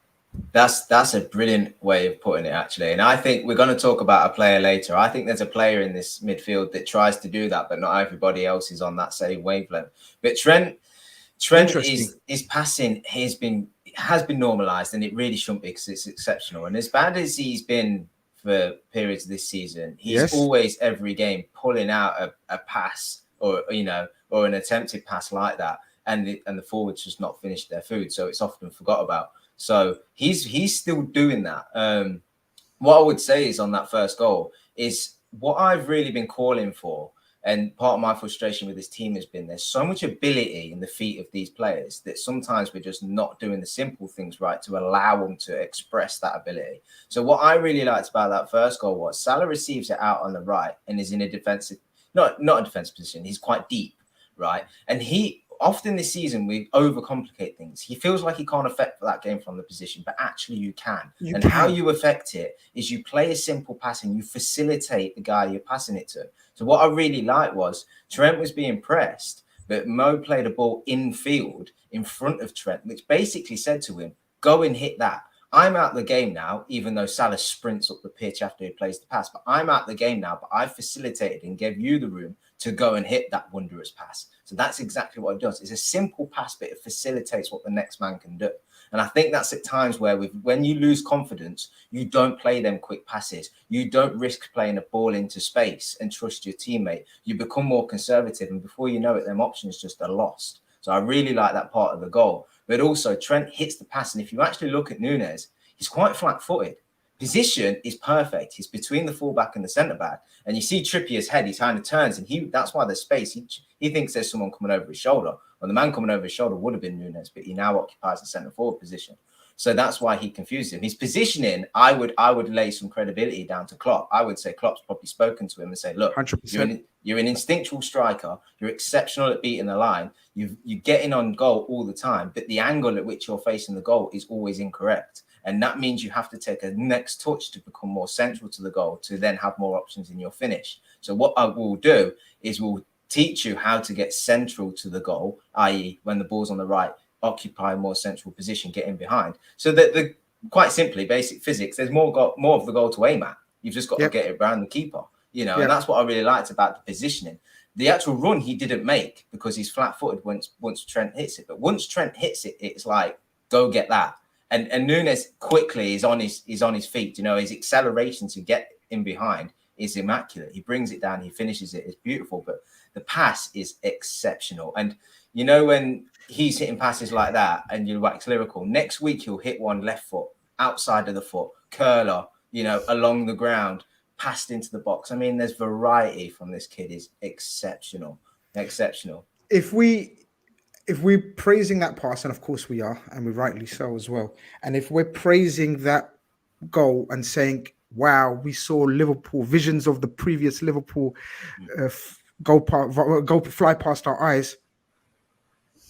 That's a brilliant way of putting it, actually. And I think we're going to talk about a player later. I think there's a player in this midfield that tries to do that, but not everybody else is on that same wavelength. But Trent is passing has been normalized, and it really shouldn't be because it's exceptional. And as bad as he's been for periods of this season, he's always every game pulling out a pass or an attempted pass like that, and the forwards just not finished their food, so it's often forgot about. So he's still doing that. What I would say is on that first goal is what I've really been calling for, and part of my frustration with this team has been there's so much ability in the feet of these players that sometimes we're just not doing the simple things right to allow them to express that ability. So what I really liked about that first goal was Salah receives it out on the right and is in a defensive, not a defensive position. He's quite deep, right? And often this season, we overcomplicate things. He feels like he can't affect that game from the position, but actually you can. How you affect it is you play a simple pass and you facilitate the guy you're passing it to. So what I really liked was Trent was being pressed, but Mo played a ball in field in front of Trent, which basically said to him, go and hit that. I'm out the game now, even though Salah sprints up the pitch after he plays the pass. But I'm out the game now, but I've facilitated and gave you the room to go and hit that wondrous pass. So that's exactly what it does. It's a simple pass, but it facilitates what the next man can do. And I think that's at times where when you lose confidence, you don't play them quick passes. You don't risk playing a ball into space and trust your teammate. You become more conservative, and before you know it, them options just are lost. So I really like that part of the goal. But also Trent hits the pass. And if you actually look at Nunez, he's quite flat-footed. Position is perfect. He's between the fullback and the centre-back. And you see Trippier's head, he kind of turns, and that's why there's space. He thinks there's someone coming over his shoulder. Well, the man coming over his shoulder would have been Nunez, but he now occupies the centre-forward position. So that's why he confused him. His positioning, I would lay some credibility down to Klopp. I would say Klopp's probably spoken to him and say, look, 100%. You're an instinctual striker. You're exceptional at beating the line. You're getting on goal all the time, but the angle at which you're facing the goal is always incorrect. And that means you have to take a next touch to become more central to the goal to then have more options in your finish. So what I will do is we'll teach you how to get central to the goal, i.e. when the ball's on the right, occupy a more central position, get in behind. So that quite simply, basic physics, there's more of the goal to aim at. You've just got to get it around the keeper, and that's what I really liked about the positioning. The actual run he didn't make because he's flat-footed once Trent hits it. But once Trent hits it, it's like, go get that. And Nunez quickly is on his feet. His acceleration to get in behind is immaculate. He brings it down, he finishes it. It's beautiful, but the pass is exceptional. And when he's hitting passes like that and you wax lyrical, next week he'll hit one left foot, outside of the foot, curler, along the ground, passed into the box. I mean, there's variety from this kid. Is exceptional. If we're praising that pass, and of course we are, and we're rightly so as well, and if we're praising that goal and saying, wow, we saw Liverpool, visions of the previous Liverpool goal fly past our eyes,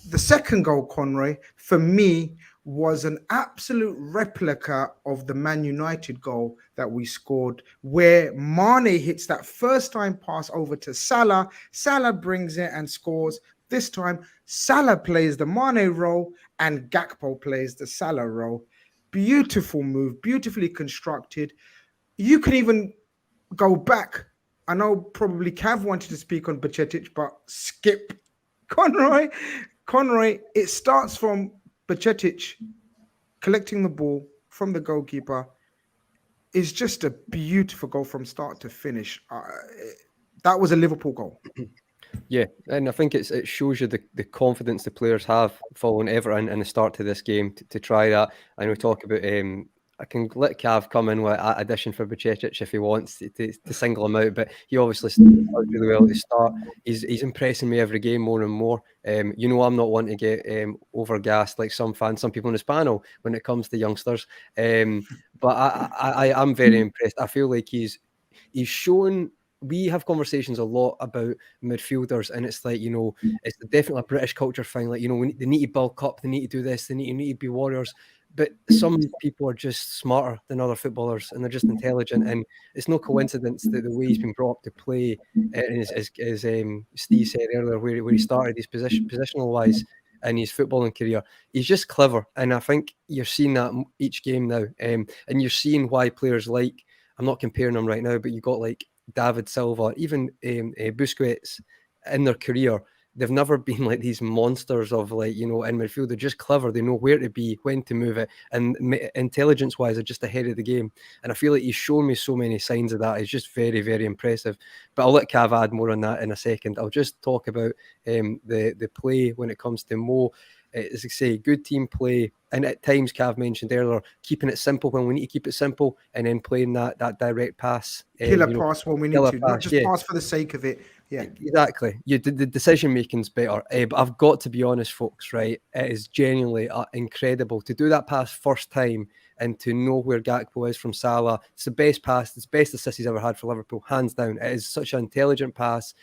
the second goal, Conroy, for me, was an absolute replica of the Man United goal that we scored, where Mane hits that first time pass over to Salah. Salah brings it and scores. This time, Salah plays the Mane role and Gakpo plays the Salah role. Beautiful move, beautifully constructed. You can even go back. I know probably Cav wanted to speak on Bajcetic, but skip Conroy. It starts from Bajcetic collecting the ball from the goalkeeper. It's just a beautiful goal from start to finish. That was a Liverpool goal. Yeah, and I think it shows you the confidence the players have following Everton in the start to this game to try that. I know talk about I can let Cav come in with an addition for Bajcetic if he wants to single him out, but he obviously started really well at the start. He's impressing me every game more and more. I'm not one to get overgassed like some fans, some people on this panel when it comes to youngsters. But I'm very impressed. I feel like he's shown. We have conversations a lot about midfielders, and it's like, it's definitely a British culture thing. Like, they need to bulk up, they need to do this, they need to be warriors. But some people are just smarter than other footballers, and they're just intelligent. And it's no coincidence that the way he's been brought up to play, as Steve said earlier, where he started his positional wise in his footballing career, he's just clever. And I think you're seeing that each game now. And you're seeing why players like, I'm not comparing them right now, but you got like David Silva, even Busquets in their career, they've never been like these monsters of in midfield. They're just clever. They know where to be, when to move it, and intelligence-wise, they're just ahead of the game. And I feel like he's shown me so many signs of that. It's just very, very impressive. But I'll let Cav add more on that in a second. I'll just talk about the play when it comes to Mo. As I say, good team play, and at times, Cav mentioned earlier, keeping it simple when we need to keep it simple, and then playing that direct pass, killer pass when we need to, not just pass for the sake of it. Yeah, exactly. The decision making's better. But I've got to be honest, folks. Right, it is genuinely incredible to do that pass first time and to know where Gakpo is from Salah. It's the best pass, it's the best assist he's ever had for Liverpool, hands down. It is such an intelligent pass.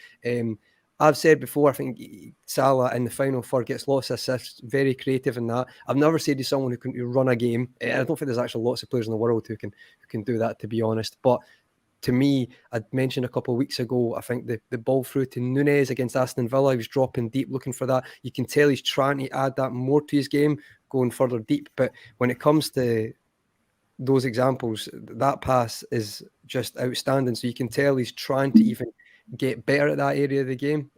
I've said before, I think Salah in the final third gets lots of assists, very creative in that. I've never said he's someone who can run a game. I don't think there's actually lots of players in the world who can do that, to be honest. But to me, I'd mentioned a couple of weeks ago, I think the ball through to Nunez against Aston Villa, he was dropping deep looking for that. You can tell he's trying to add that more to his game, going further deep. But when it comes to those examples, that pass is just outstanding. So you can tell he's trying to even get better at that area of the game.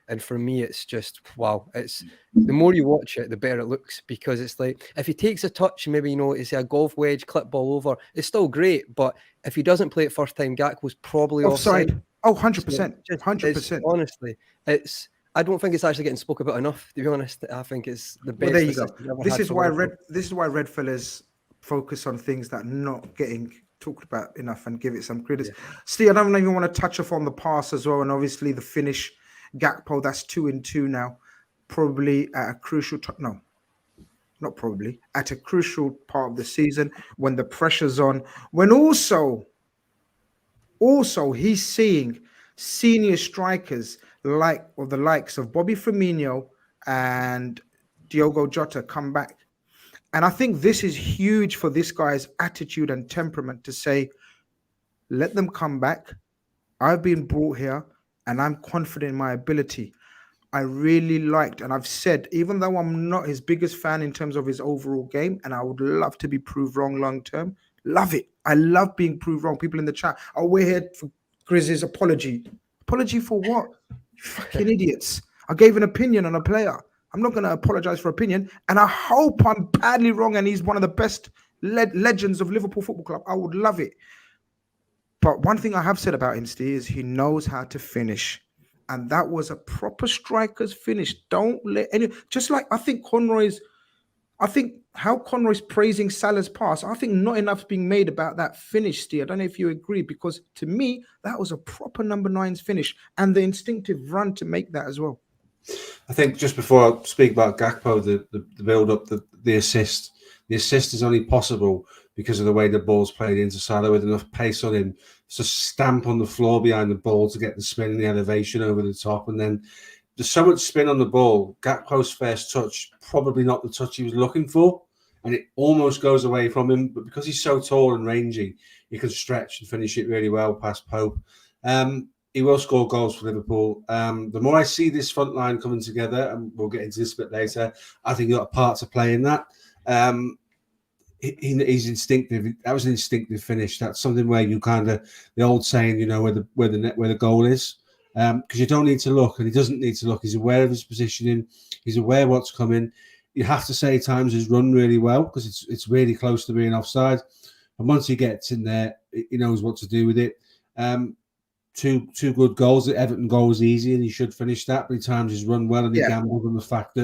And for me, it's just, wow. It's the more you watch it, the better it looks, because it's like, if he takes a touch, maybe, it's a golf wedge, clip ball over, it's still great. But if he doesn't play it first time, Gakpo's probably offside. Oh, 100%. 100%. Honestly, I don't think it's actually getting spoke about enough, to be honest. I think it's the best. Well, there you go. This is why Redfellas focus on things that are not getting talked about enough and give it some credit. Yeah. Steve, I don't even want to touch upon the pass as well, and obviously the finish. Gakpo, that's 2-2 now. Probably at a crucial at a crucial part of the season when the pressure's on. When also he's seeing senior strikers the likes of Bobby Firmino and Diogo Jota come back. And I think this is huge for this guy's attitude and temperament to say, let them come back. I've been brought here and I'm confident in my ability. I really liked, and I've said, even though I'm not his biggest fan in terms of his overall game, and I would love to be proved wrong long term, love it. I love being proved wrong. People in the chat, we're here for Grizz's apology. Apology for what? You fucking idiots. I gave an opinion on a player. I'm not going to apologize for opinion, and I hope I'm badly wrong and he's one of the best legends of Liverpool Football Club. I would love it. But one thing I have said about him, Steve, is he knows how to finish. And that was a proper striker's finish. Don't let any... Just like I think how Conroy's praising Salah's pass, I think not enough's being made about that finish, Steve. I don't know if you agree, because to me, that was a proper number 9's finish and the instinctive run to make that as well. I think just before I speak about Gakpo, the build-up, the assist. The assist is only possible because of the way the ball's played into Salah with enough pace on him to stamp on the floor behind the ball to get the spin and the elevation over the top. And then there's so much spin on the ball. Gakpo's first touch, probably not the touch he was looking for. And it almost goes away from him. But because he's so tall and rangy, he can stretch and finish it really well past Pope. He will score goals for Liverpool. The more I see this front line coming together, and we'll get into this a bit later, I think he's got a part to play in that. He's instinctive. That was an instinctive finish. That's something where you kind of, the old saying, where the goal is, because you don't need to look, and he doesn't need to look. He's aware of his positioning. He's aware what's coming. You have to say times he's run really well because it's really close to being offside. And once he gets in there, he knows what to do with it. Two good goals. The Everton goal was easy, and he should finish that. But he times he's run well, and he gambled on the fact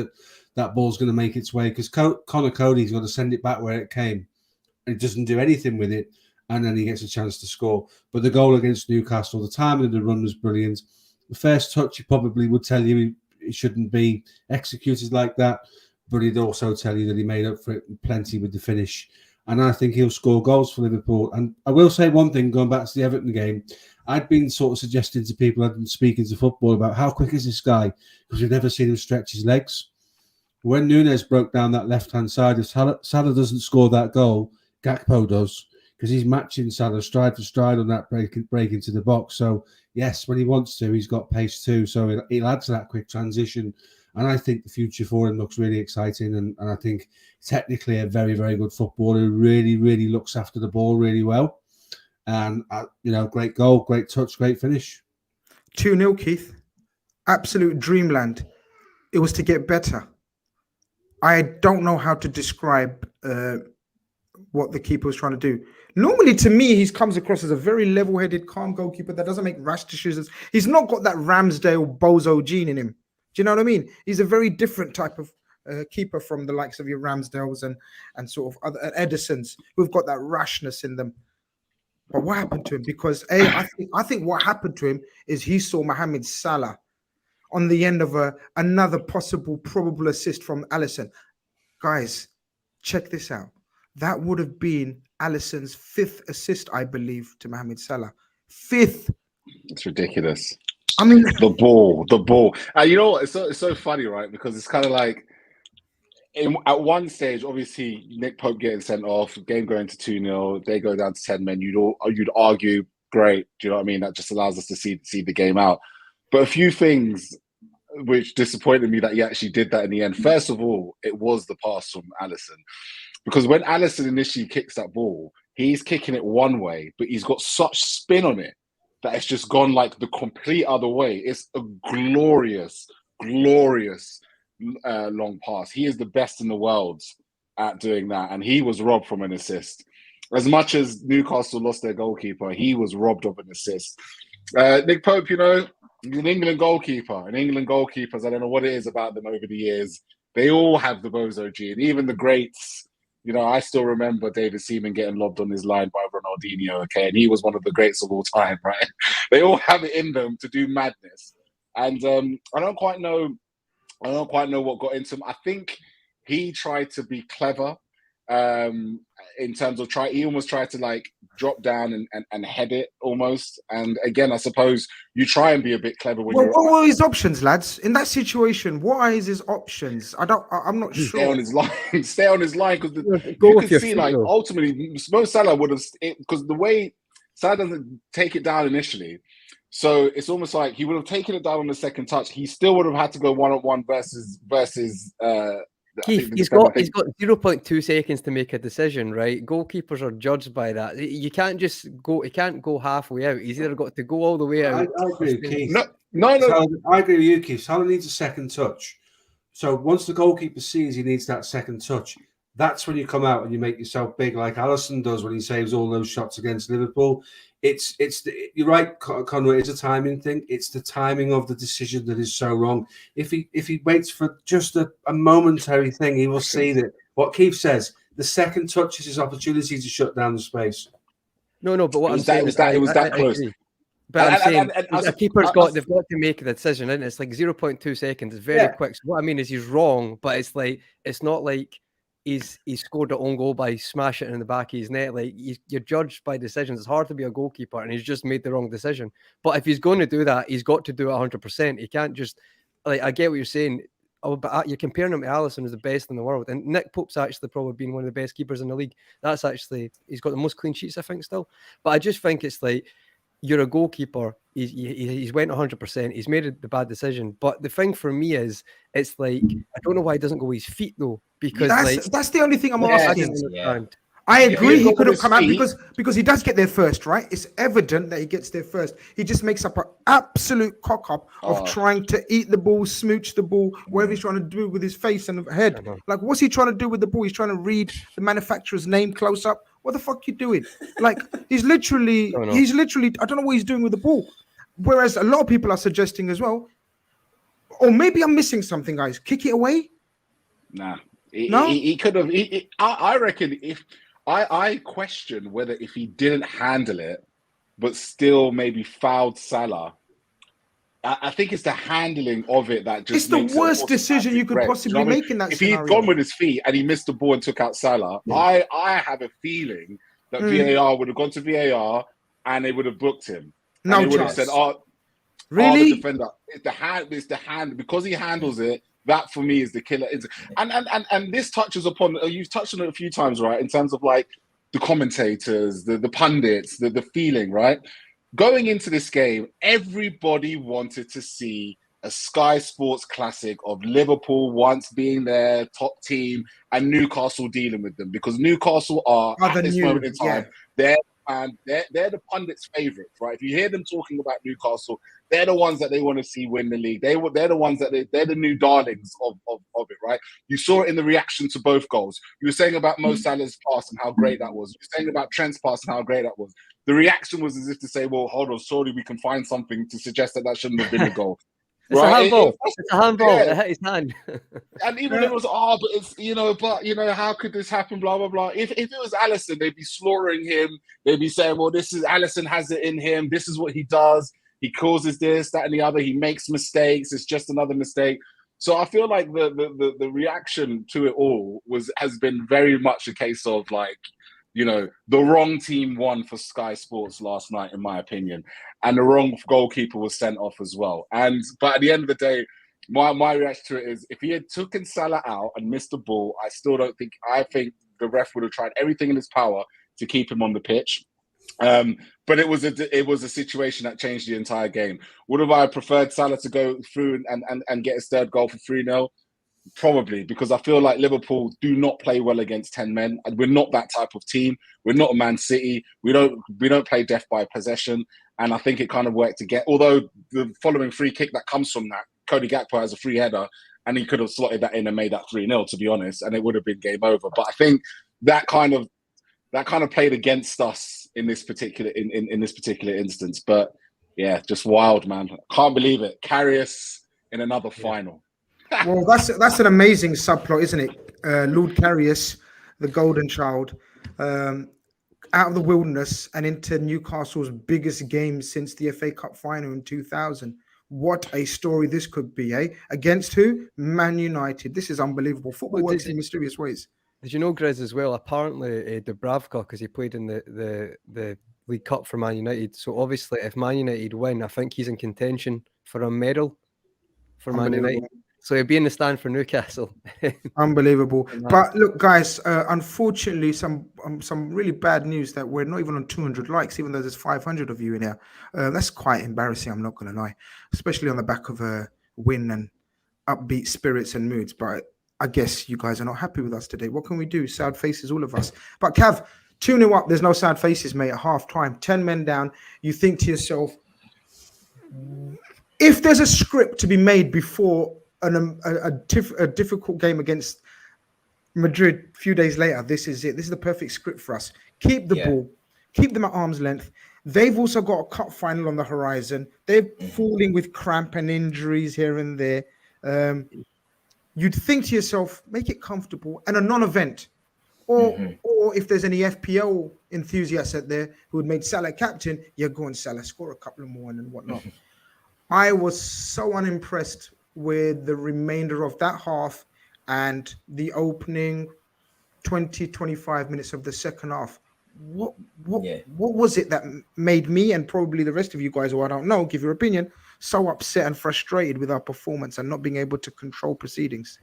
that ball's going to make its way, because Connor Cody's got to send it back where it came, and he doesn't do anything with it, and then he gets a chance to score. But the goal against Newcastle, the timing of the run was brilliant. The first touch, he probably would tell you he shouldn't be executed like that, but he'd also tell you that he made up for it plenty with the finish. And I think he'll score goals for Liverpool. And I will say one thing, going back to the Everton game, I'd been sort of suggesting to people I'd been speaking to football about how quick is this guy, because we've never seen him stretch his legs. When Nunez broke down that left-hand side, if Salah doesn't score that goal, Gakpo does, because he's matching Salah stride for stride on that break into the box. So, yes, when he wants to, he's got pace too. So he'll add to that quick transition. And I think the future for him looks really exciting. And I think technically a very, very good footballer who really, really looks after the ball really well. And, great goal, great touch, great finish. 2-0, Keith. Absolute dreamland. It was to get better. I don't know how to describe what the keeper was trying to do. Normally, to me, he comes across as a very level-headed, calm goalkeeper that doesn't make rash decisions. He's not got that Ramsdale bozo gene in him. Do you know what I mean? He's a very different type of keeper from the likes of your Ramsdales and sort of other Edisons who've got that rashness in them. But what happened to him? Because I think what happened to him is he saw Mohamed Salah on the end of another possible probable assist from Alison. Guys, check this out. That would have been Alison's 5th assist, I believe, to Mohamed Salah. 5th. It's ridiculous. I mean, the ball. It's so funny, right? Because it's kind of like at one stage, obviously, Nick Pope getting sent off, game going to 2-0, they go down to 10 men. You'd argue, great. Do you know what I mean? That just allows us to see the game out. But a few things which disappointed me that he actually did that in the end. First of all, it was the pass from Alison. because when Alison initially kicks that ball, he's kicking it one way, but he's got such spin on it that it's just gone like the complete other way. It's a glorious long pass. He is the best in the world at doing that, and he was robbed from an assist. As much as Newcastle lost their goalkeeper, he was robbed of an assist. Nick Pope, you know, an England goalkeeper, and England goalkeepers, I don't know what it is about them over the years. They all have the bozo gene, even the greats. You know, I still remember David Seaman getting lobbed on his line by Ronaldinho, okay? And he was one of the greats of all time, right? They all have it in them to do madness. And I don't quite know what got into him. I think he tried to be clever in terms of he almost tried to like drop down and head it almost. And again, I suppose you try and be a bit clever when what were his options, lads? In that situation, what are his options? I'm not sure. Stay on his line. Stay on his line, because you can see like ultimately Mo Salah would have, because the way Salah doesn't take it down initially. So it's almost like he would have taken it down on the second touch. He still would have had to go one-on-one versus Keith, he's got 0.2 seconds to make a decision, right? Goalkeepers are judged by that. You can't just go. He can't go halfway out. He's either got to go all the way out. I agree with Keith. No. I agree with you, Keith. Salah needs a second touch. So once the goalkeeper sees he needs that second touch, that's when you come out and you make yourself big, like Alison does when he saves all those shots against Liverpool. You're right, Conway. It's a timing thing. It's the timing of the decision that is so wrong. If he waits for just a momentary thing, he will see that what Keith says. The second touch is his opportunity to shut down the space. No. But what I'm saying is it was that close. But I'm saying a keeper's they've got to make the decision, and it's like 0.2 seconds. It's very quick. So what I mean is he's wrong, but it's not like he's scored an own goal by smashing it in the back of his net. Like you're judged by decisions. It's hard to be a goalkeeper, and he's just made the wrong decision. But if he's going to do that, he's got to do it 100%. He can't just I get what you're saying. Oh, but you're comparing him to Alison, who's the best in the world, and Nick Pope's actually probably been one of the best keepers in the league. That's actually he's got the most clean sheets, I think, still. But I just think it's like you're a goalkeeper. He's went 100%. He's made the bad decision. But the thing for me is, it's like I don't know why he doesn't go with his feet though, because that's the only thing I'm asking. Yeah. I agree he could have come out because he does get there first, right? It's evident that he gets there first. He just makes up an absolute cock up of trying to eat the ball, smooch the ball, whatever he's trying to do with his face and head. Like, what's he trying to do with the ball? He's trying to read the manufacturer's name close up. What the fuck you doing? Like, he's literally, I don't know what he's doing with the ball. Whereas a lot of people are suggesting as well, or maybe I'm missing something, guys. Kick it away? Nah. He could have. I reckon if I question whether if he didn't handle it, but still maybe fouled Salah. I think it's the handling of it that just. It's the worst decision you could possibly make in that scenario. If he'd gone with his feet and he missed the ball and took out Salah, I have a feeling that VAR would have gone to VAR and they would have booked him. No and they would chance. have said, really? The defender. It's the hand because he handles it. That for me is the killer. And this touches upon, you've touched on it a few times, right? In terms of like the commentators, the pundits, the feeling, right? Going into this game, everybody wanted to see a Sky Sports classic of Liverpool once being their top team and Newcastle dealing with them, because Newcastle are at this moment in time, they're the pundits' favourites, right? If you hear them talking about Newcastle, they're the ones that they want to see win the league. They're the ones that they're the new darlings of it, right? You saw it in the reaction to both goals. You were saying about Mo Salah's pass and how great that was. You were saying about Trent's pass and how great that was. The reaction was as if to say, well, hold on, surely we can find something to suggest that shouldn't have been a goal. It's a handball. It's a handball. It hit his hand. And even it was, but it's, how could this happen? Blah, blah, blah. If it was Alison, they'd be slaughtering him. They'd be saying, well, Alison has it in him. This is what he does. He causes this, that, and the other. He makes mistakes. It's just another mistake. So I feel like the reaction to it all has been very much a case of like, the wrong team won for Sky Sports last night, in my opinion. And the wrong goalkeeper was sent off as well. But at the end of the day, my reaction to it is, if he had taken Salah out and missed the ball, I think the ref would have tried everything in his power to keep him on the pitch. But it was a situation that changed the entire game. Would have I preferred Salah to go through and get his third goal for 3-0? Probably, because I feel like Liverpool do not play well against 10 men, and we're not that type of team. We're not Man City. We don't play death by possession, and I think it kind of worked to get. Although the following free kick that comes from that, Cody Gakpo has a free header, and he could have slotted that in and made that 3-0, to be honest, and it would have been game over. But I think that kind of played against us in this particular in this particular instance. But yeah, just wild, man. Can't believe it. Karius in another final. Well, that's an amazing subplot, isn't it? Lord Karius, the golden child, out of the wilderness and into Newcastle's biggest game since the FA Cup final in 2000. What a story this could be, eh? Against who? Man United. This is unbelievable. Football works in mysterious ways. Did you know, Grizz, as well? Apparently, Dubravka, because he played in the League Cup for Man United. So obviously, if Man United win, I think he's in contention for a medal for Man United. So he'll be in the stand for Newcastle. Unbelievable. But look, guys, unfortunately, some really bad news that we're not even on 200 likes, even though there's 500 of you in here. That's quite embarrassing, I'm not going to lie, especially on the back of a win and upbeat spirits and moods. But I guess you guys are not happy with us today. What can we do? Sad faces, all of us. But Cav, 2-0 up. There's no sad faces, mate, at half time. 10 men down. You think to yourself, if there's a script to be made before a difficult game against Madrid a few days later, this is it. This is the perfect script for us. Keep the ball, keep them at arm's length. They've also got a cup final on the horizon. They're falling with cramp and injuries here and there. You'd think to yourself, make it comfortable and a non-event. Or if there's any FPL enthusiasts out there who had made Salah captain, go on Salah, score a couple of more and whatnot. I was so unimpressed with the remainder of that half and the opening 20-25 minutes of the second half. What was it that made me and probably the rest of you guys, who I don't know, give your opinion, so upset and frustrated with our performance and not being able to control proceedings?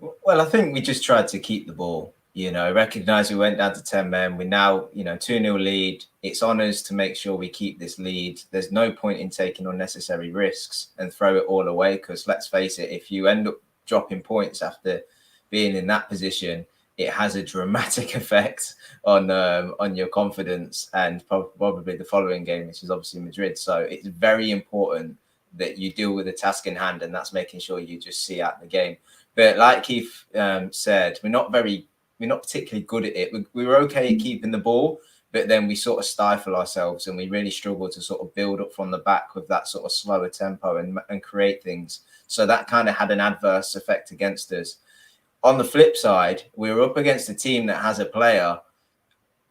Well, I think we just tried to keep the ball. Recognize we went down to 10 men. We're now, 2-0 lead. It's on us to make sure we keep this lead. There's no point in taking unnecessary risks and throw it all away, because let's face it, if you end up dropping points after being in that position, it has a dramatic effect on your confidence and probably the following game, which is obviously Madrid. So it's very important that you deal with the task in hand, and that's making sure you just see out the game. But like Keith said, we're not particularly good at it. We were okay at keeping the ball, but then we sort of stifle ourselves and we really struggle to sort of build up from the back with that sort of slower tempo and create things. So that kind of had an adverse effect against us. On the flip side, we were up against a team that has a player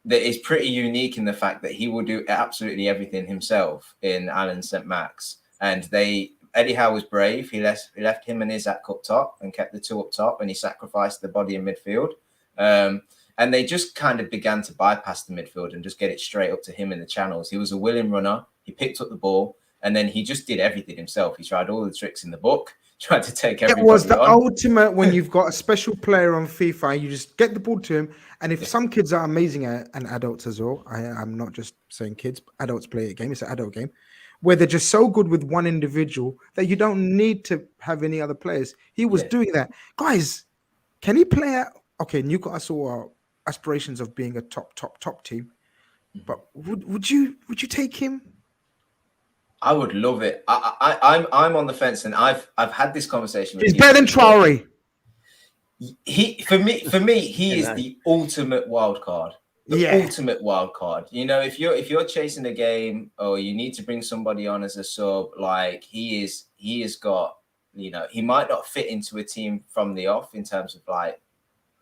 that is pretty unique in the fact that he will do absolutely everything himself in Alan St. Max. And Eddie Howe was brave. He left him and Isaac up top and kept the two up top, and he sacrificed the body in midfield. And they just kind of began to bypass the midfield and just get it straight up to him in the channels. He was a willing runner. He picked up the ball, and then he just did everything himself. He tried all the tricks in the book, tried to take everybody on. It was the ultimate when you've got a special player on FIFA, you just get the ball to him. And if some kids are amazing and adults as well, I'm not just saying kids, adults play a game. It's an adult game where they're just so good with one individual that you don't need to have any other players. He was doing that. Guys, can he play at... Okay, Newcastle are aspirations of being a top team, but would you take him? I would love it. I'm on the fence, and I've had this conversation with He's better than Traore. For me, he is the ultimate wild card. Ultimate wild card. If you're chasing a game or you need to bring somebody on as a sub, like he has got, he might not fit into a team from the off in terms of like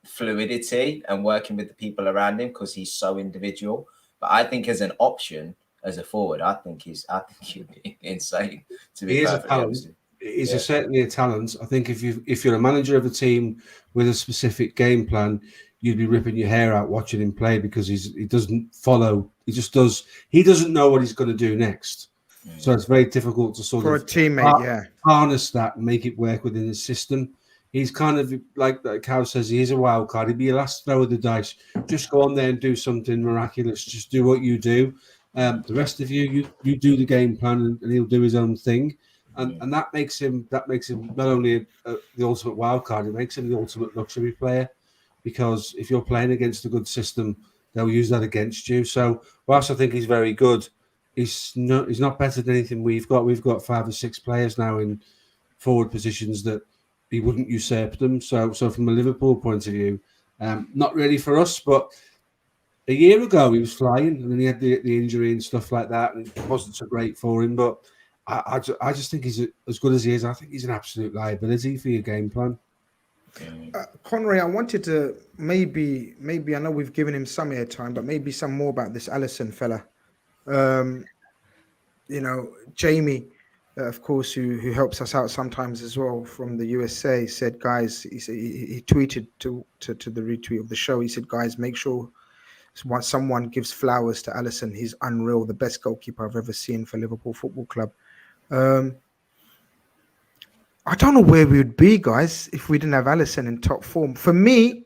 fluidity and working with the people around him because he's so individual. But I think as an option, as a forward, I think he'd be insane. To be perfectly honest. He's certainly a talent. I think if you're a manager of a team with a specific game plan, you'd be ripping your hair out watching him play, because he doesn't follow. He doesn't know what he's going to do next. So it's very difficult to sort of a teammate, harness that and make it work within his system. He's kind of like Kall says, he is a wild card. He'd be your last throw of the dice. Just go on there and do something miraculous. Just do what you do. The rest of you do the game plan, and he'll do his own thing. and that makes him not only the ultimate wild card, it makes him the ultimate luxury player, because if you're playing against a good system, they'll use that against you. So whilst I think he's very good, he's not better than anything we've got. We've got 5 or 6 players now in forward positions that he wouldn't usurp them. So from a Liverpool point of view, not really for us, but a year ago he was flying, and then he had the injury and stuff like that, and it wasn't so great for him. But I just think he's as good as he is. I think he's an absolute liability for your game plan. Conroy, I wanted to maybe I know we've given him some airtime, but maybe some more about this Alison fella. Jamie, of course, who helps us out sometimes as well from the USA, said, guys, he tweeted to the retweet of the show. He said, guys, make sure someone gives flowers to Alison. He's unreal, the best goalkeeper I've ever seen for Liverpool Football Club. I don't know where we would be, guys, if we didn't have Alison in top form. For me,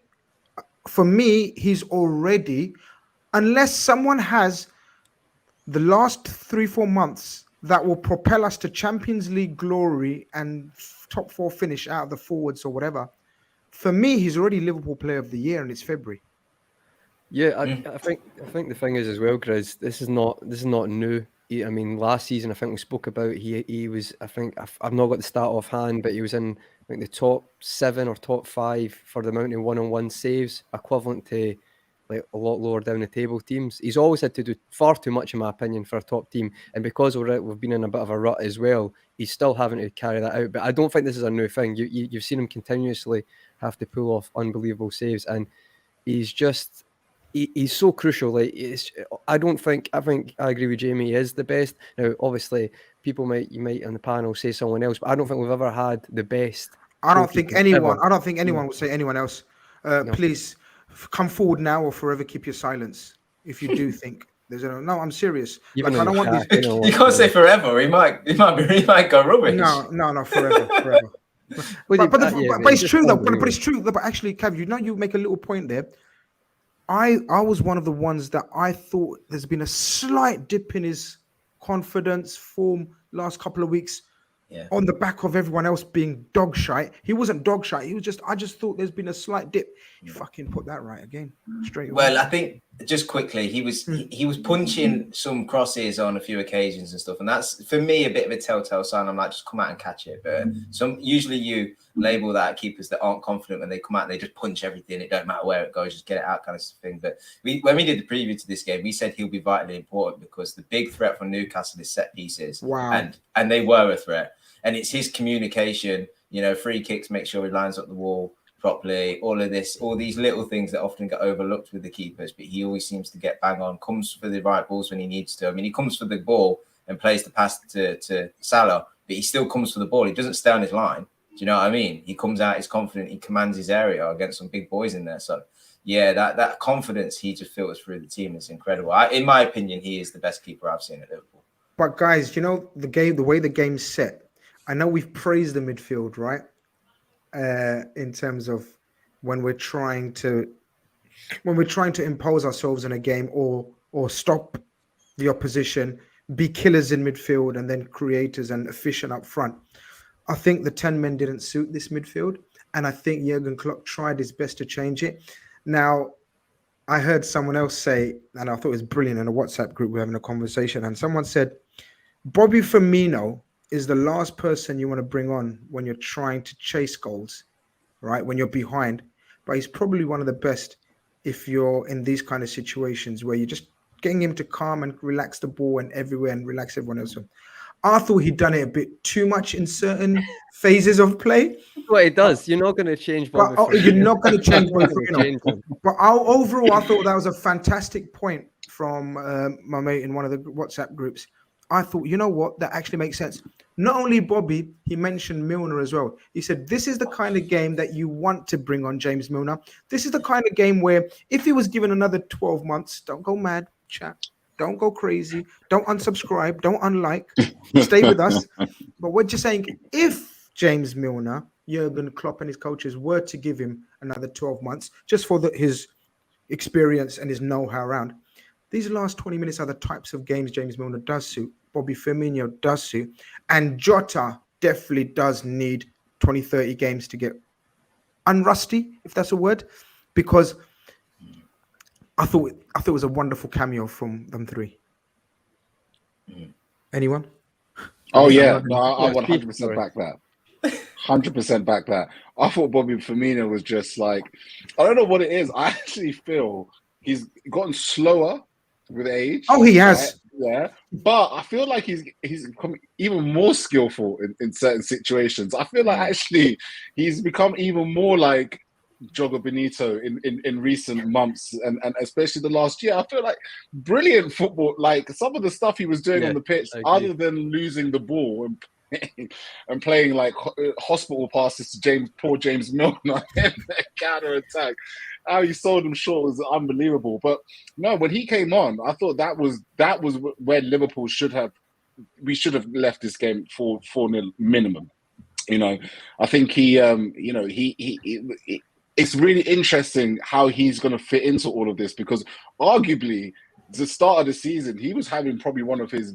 he's already, unless someone has the last 3-4 months that will propel us to Champions League glory and top 4 finish out of the forwards or whatever. For me, he's already Liverpool Player of the Year, and it's February. Yeah, I think the thing is as well, Grizz, this is not new. I mean, last season I think we spoke about he was, I think I've not got the stat offhand, but he was in I think the top 7 or top 5 for the amount of one-on-one saves, equivalent to like a lot lower down the table teams. He's always had to do far too much, in my opinion, for a top team, and because we've been in a bit of a rut as well, he's still having to carry that out. But I don't think this is a new thing. You've seen him continuously have to pull off unbelievable saves, and he's just. He's so crucial. Like, I think I agree with Jamie. He is the best. Now, obviously, you might on the panel say someone else, but I don't think we've ever had the best. I don't think anyone ever. Will say anyone else. No. Please come forward now, or forever keep your silence. If you do think there's no, I'm serious. Even like, I don't want these. You can't say forever. He might go rubbish. No, forever. But it's true though. But it's true. But actually, Kev, you make a little point there. I was one of the ones that I thought there's been a slight dip in his confidence, form last couple of weeks, on the back of everyone else being dog shite. He wasn't dog shite. He was I just thought there's been a slight dip. You fucking put that right again, straight away. Well, I think just quickly, he was punching some crosses on a few occasions and stuff, and that's for me a bit of a telltale sign. I'm like, just come out and catch it. But usually you label that at keepers that aren't confident when they come out and they just punch everything. It don't matter where it goes, just get it out, kind of thing. But when we did the preview to this game, we said he'll be vitally important because the big threat from Newcastle is set pieces. Wow, and they were a threat, and it's his communication. Free kicks, make sure he lines up the wall properly, all these little things that often get overlooked with the keepers, but he always seems to get bang on, comes for the right balls when he needs to. I mean, he comes for the ball and plays the pass to Salah, but he still comes for the ball. He doesn't stay on his line. Do you know what I mean? He comes out, he's confident, he commands his area against some big boys in there. So, yeah, that confidence he just filters through the team is incredible. In my opinion, he is the best keeper I've seen at Liverpool. But guys, the way the game's set, I know we've praised the midfield, right? In terms of when we're trying to impose ourselves in a game or stop the opposition, be killers in midfield and then creators and efficient up front. I think the 10 men didn't suit this midfield, and I think Jurgen Klopp tried his best to change it. Now, I heard someone else say, and I thought it was brilliant in a WhatsApp group, we're having a conversation, and someone said, Bobby Firmino is the last person you want to bring on when you're trying to chase goals, right? When you're behind. But he's probably one of the best if you're in these kind of situations where you're just getting him to calm and relax the ball and everywhere and relax everyone else. I thought he'd done it a bit too much in certain phases of play. Well, it does. You're not going to change Bobby. You're not going to change Bobby Firmino. But overall, I thought that was a fantastic point from my mate in one of the WhatsApp groups. I thought, you know what? That actually makes sense. Not only Bobby, he mentioned Milner as well. He said, this is the kind of game that you want to bring on James Milner. This is the kind of game where if he was given another 12 months, don't go mad, chat. Don't go crazy. Don't unsubscribe. Don't unlike. Stay with us. But we're just saying, if James Milner, Jurgen Klopp and his coaches were to give him another 12 months, just for his experience and his know-how around, these last 20 minutes are the types of games James Milner does suit. Bobby Firmino does suit. And Jota definitely does need 20, 30 games to get unrusty, if that's a word, because I thought it was a wonderful cameo from them three. Anyone? Oh yeah, no, I 100% back that. 100% back that. I thought Bobby Firmino was just like, I don't know what it is. I actually feel he's gotten slower with age. Oh, he has. Right? Yeah, but I feel like he's become even more skillful in certain situations. I feel like actually he's become even more like Jogo Benito in recent months and especially the last year. I feel like brilliant football, like some of the stuff he was doing on the pitch, other than losing the ball and playing like hospital passes to poor James Milner in the counter attack. How he sold him short was unbelievable. But no, when he came on, I thought that was where Liverpool should have left this game 4-0 minimum. You know, I think he it's really interesting how he's going to fit into all of this, because arguably the start of the season, he was having probably one of his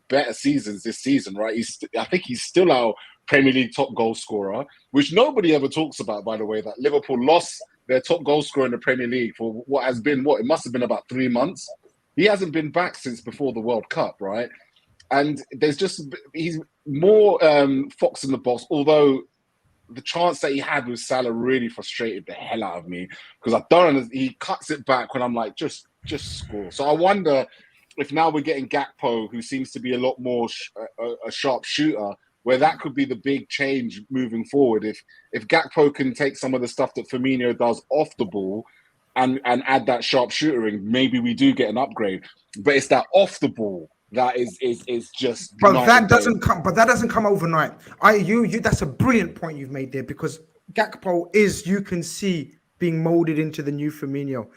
better seasons this season, right? I think he's still our Premier League top goal scorer, which nobody ever talks about, by the way, that Liverpool lost their top goal scorer in the Premier League for it must have been about 3 months. He hasn't been back since before the World Cup, right? And he's more fox in the box, although the chance that he had with Salah really frustrated the hell out of me, because he cuts it back when I'm like, just score. So I wonder if now we're getting Gakpo, who seems to be a lot more a sharp shooter, where that could be the big change moving forward. If Gakpo can take some of the stuff that Firmino does off the ball and add that sharp shootering, maybe we do get an upgrade. But it's that off the ball that is just. But that doesn't come overnight. That's a brilliant point you've made there, because Gakpo is, you can see, being molded into the new Firmino.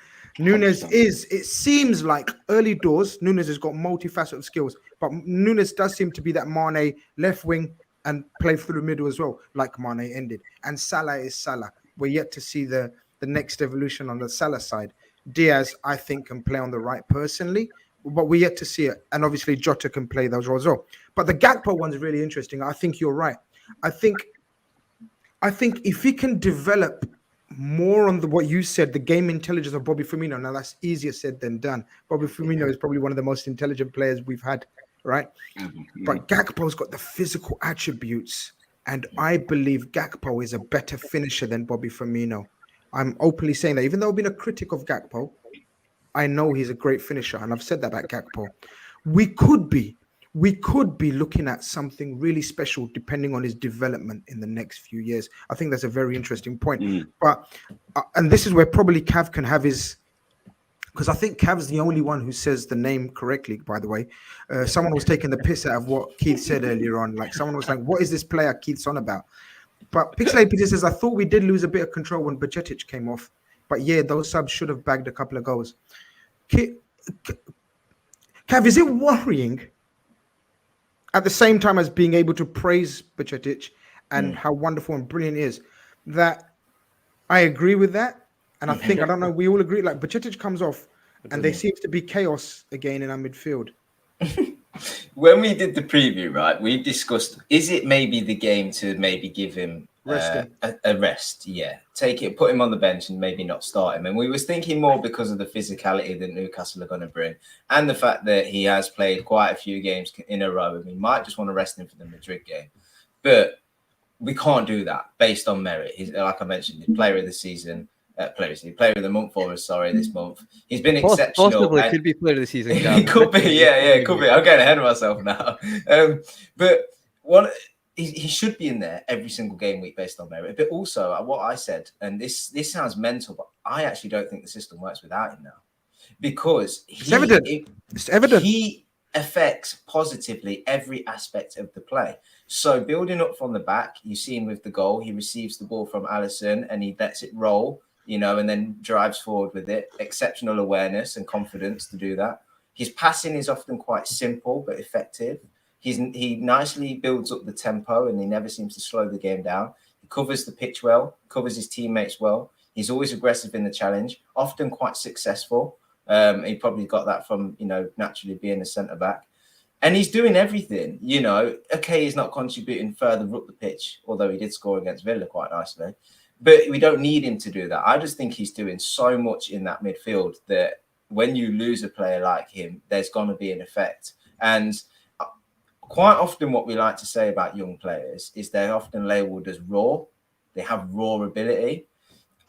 Nunez 100%. It seems like early doors, Nunez has got multifaceted skills, but Nunez does seem to be that Mane left wing and play through the middle as well, like Mane ended. And Salah is Salah. We're yet to see the next evolution on the Salah side. Diaz, I think, can play on the right personally, but we're yet to see it. And obviously Jota can play those roles as well. But the Gakpo one's really interesting. I think you're right. I think if he can develop more on what you said, the game intelligence of Bobby Firmino. Now that's easier said than done. Bobby Firmino is probably one of the most intelligent players we've had, right? But Gakpo's got the physical attributes, and I believe Gakpo is a better finisher than Bobby Firmino. I'm openly saying that, even though I've been a critic of Gakpo, I know he's a great finisher, and I've said that about Gakpo. We could be looking at something really special depending on his development in the next few years. I think that's a very interesting point. But and this is where probably Cav can have his, because I think Cav's the only one who says the name correctly, by the way. Someone was taking the piss out of what Keith said earlier on. Like, someone was like, what is this player Keith's on about? But Pixelate Peter says, I thought we did lose a bit of control when Bajcetic came off. But yeah, those subs should have bagged a couple of goals. Cav, is it worrying at the same time as being able to praise Bajcetic and how wonderful and brilliant he is, that I agree with that? And I think, I don't know, we all agree, like Bajcetic comes off and there seems to be chaos again in our midfield. When we did the preview, right, we discussed, is it maybe the game to maybe give him a rest? Yeah. Take it, put him on the bench and maybe not start him. And we was thinking more because of the physicality that Newcastle are going to bring and the fact that he has played quite a few games in a row and we might just want to rest him for the Madrid game. But we can't do that based on merit. He's, like I mentioned, the player of the season. Player of the month for us, this month. He's been exceptional. Possibly could be player of the season. He could be, it could be. I'm getting ahead of myself now. But he should be in there every single game week based on merit. But also, what I said, and this sounds mental, but I actually don't think the system works without him now. Because it's evident. He affects positively every aspect of the play. So building up from the back, you've seen with the goal, he receives the ball from Alison and he lets it roll, and then drives forward with it. Exceptional awareness and confidence to do that. His passing is often quite simple but effective. He nicely builds up the tempo and he never seems to slow the game down. He covers the pitch well, covers his teammates well. He's always aggressive in the challenge, often quite successful. He probably got that from, naturally being a centre-back. And he's doing everything, you know. Okay, he's not contributing further up the pitch, although he did score against Villa quite nicely. But we don't need him to do that. I just think he's doing so much in that midfield that when you lose a player like him, there's going to be an effect. And quite often what we like to say about young players is they're often labelled as raw. They have raw ability.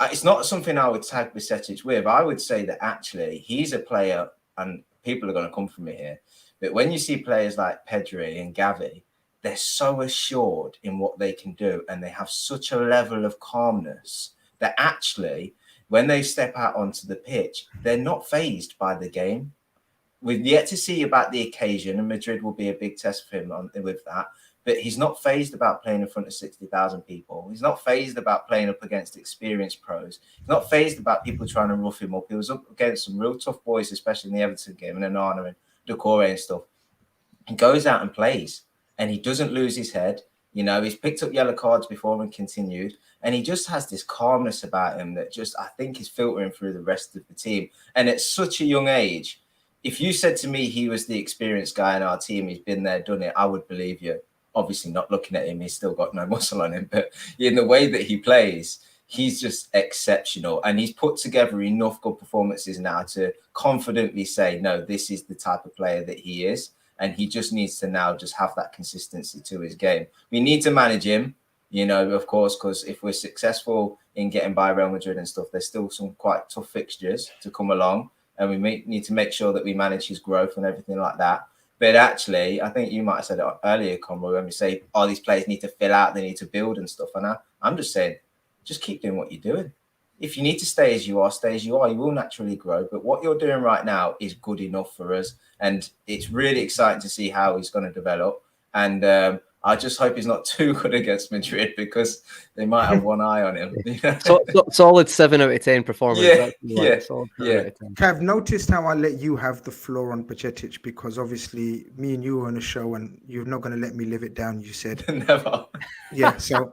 It's not something I would tag Bajcetic with. I would say that actually he's a player, and people are going to come from me here, but when you see players like Pedri and Gavi, they're so assured in what they can do, and they have such a level of calmness that actually, when they step out onto the pitch, they're not fazed by the game. We've yet to see about the occasion, and Madrid will be a big test for him with that. But he's not fazed about playing in front of 60,000 people. He's not fazed about playing up against experienced pros. He's not fazed about people trying to rough him up. He was up against some real tough boys, especially in the Everton game, and Onana and Decore and stuff. He goes out and plays, and he doesn't lose his head. You know, he's picked up yellow cards before and continued, and he just has this calmness about him that just, I think, is filtering through the rest of the team. And at such a young age, if you said to me he was the experienced guy in our team, he's been there, done it, I would believe you. Obviously, not looking at him, he's still got no muscle on him, but in the way that he plays, he's just exceptional. And he's put together enough good performances now to confidently say, no, this is the type of player that he is. And he just needs to now just have that consistency to his game. We need to manage him, you know, of course, because if we're successful in getting by Real Madrid and stuff, there's still some quite tough fixtures to come along. And we need to make sure that we manage his growth and everything like that. But actually, I think you might have said it earlier, Conroy, when we say, oh, these players need to fill out, they need to build and stuff. And I'm just saying, just keep doing what you're doing. If you need to stay as you are, stay as you are. You will naturally grow. But what you're doing right now is good enough for us. And it's really exciting to see how he's going to develop. And I just hope he's not too good against Madrid, because they might have one eye on him. Solid 7 out of 10 performance. Yeah. I've noticed how I let you have the floor on Bajcetic, because obviously me and you were on a show and you're not going to let me live it down, you said. Never. Yeah, so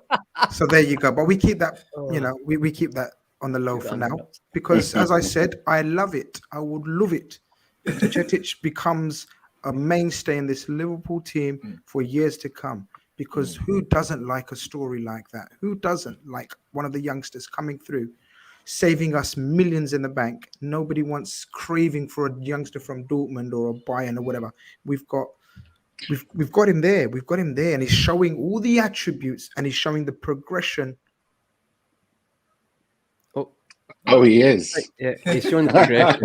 there you go. But we keep that, you know, we keep that on the low for now, because as I said, I love it. I would love it if Bajcetic becomes a mainstay in this Liverpool team for years to come, because who doesn't like a story like that? Who doesn't like one of the youngsters coming through, saving us millions in the bank? Nobody wants craving for a youngster from Dortmund or a Bayern or whatever. We've got him there. We've got him there, and he's showing all the attributes, and he's showing the progression. Oh, he is. Yeah, he's showing progression.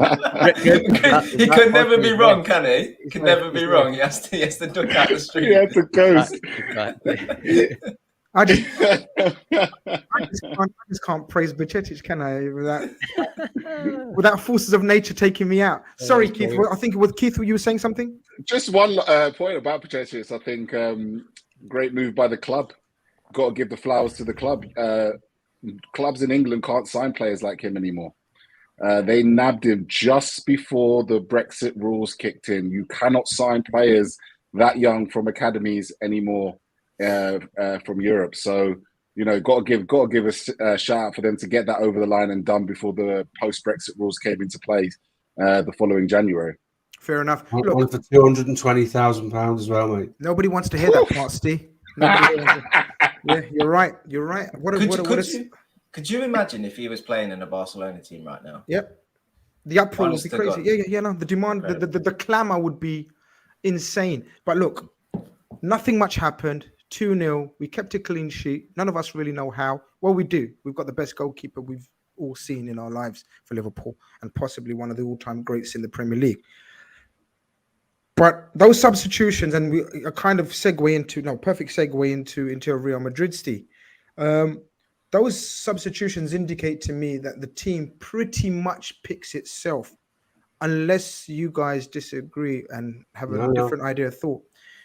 He could never be wrong, can he? He can never be wrong. He has to duck out the street. He has to ghost. I just can't praise Bajcetic, can I? Without forces of nature taking me out. Sorry, Keith. I think with Keith, you were saying something. Just one point about Bajcetic. I think great move by the club. Got to give the flowers to the club. Clubs in England can't sign players like him anymore. They nabbed him just before the Brexit rules kicked in. You cannot sign players that young from academies anymore from Europe. So, you know, got to give a shout out for them to get that over the line and done before the post-Brexit rules came into play the following January. Fair enough. Look, for £220,000 as well, mate. Nobody wants to hear that part, Steve. Yeah, you're right. You're right. Could you imagine if he was playing in a Barcelona team right now? Yep. The uproar would be crazy. Yeah. No, the demand, the clamor would be insane. But look, nothing much happened. 2-0. We kept a clean sheet. None of us really know how. Well, we do. We've got the best goalkeeper we've all seen in our lives for Liverpool, and possibly one of the all-time greats in the Premier League. But those substitutions, and we are kind of perfect segue into a Real Madrid, Steve. Those substitutions indicate to me that the team pretty much picks itself, unless you guys disagree and have a different idea of thought.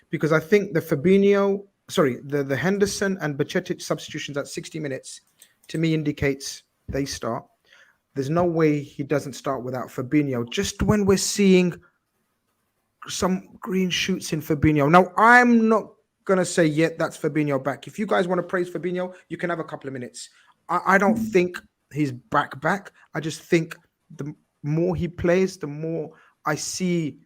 Because I think the Henderson and Bajcetic substitutions at 60 minutes, to me, indicates they start. There's no way he doesn't start without Fabinho, just when we're seeing some green shoots in Fabinho. Now, I'm not going to say yet that's Fabinho back. If you guys want to praise Fabinho, you can have a couple of minutes. I don't think he's back. I just think the more he plays, the more I see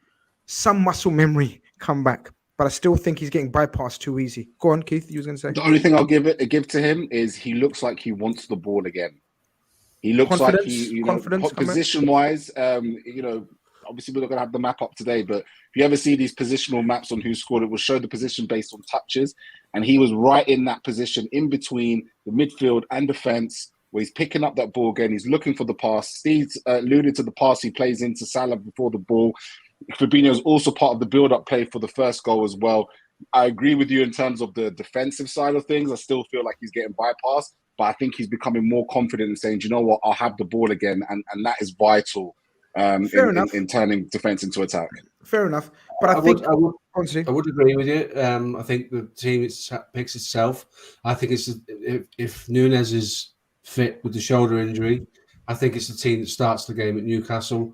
some muscle memory come back. But I still think he's getting bypassed too easy. Go on, Keith. You was going to say the only thing I'll give to him is he looks like he wants the ball again. He looks confidence, like he, confidence. position wise, obviously we're not going to have the map up today, but if you ever see these positional maps on who scored, it will show the position based on touches. And he was right in that position in between the midfield and defense, where he's picking up that ball again. He's looking for the pass. Steve's alluded to the pass he plays into Salah before the ball. Fabinho is also part of the build-up play for the first goal as well. I agree with you in terms of the defensive side of things. I still feel like he's getting bypassed, but I think he's becoming more confident in saying, you know what, I'll have the ball again. And that is vital in turning defense into attack. Fair enough. But I would agree with you. I think the team picks itself. I think it's if Nunez is fit with the shoulder injury, I think it's the team that starts the game at Newcastle.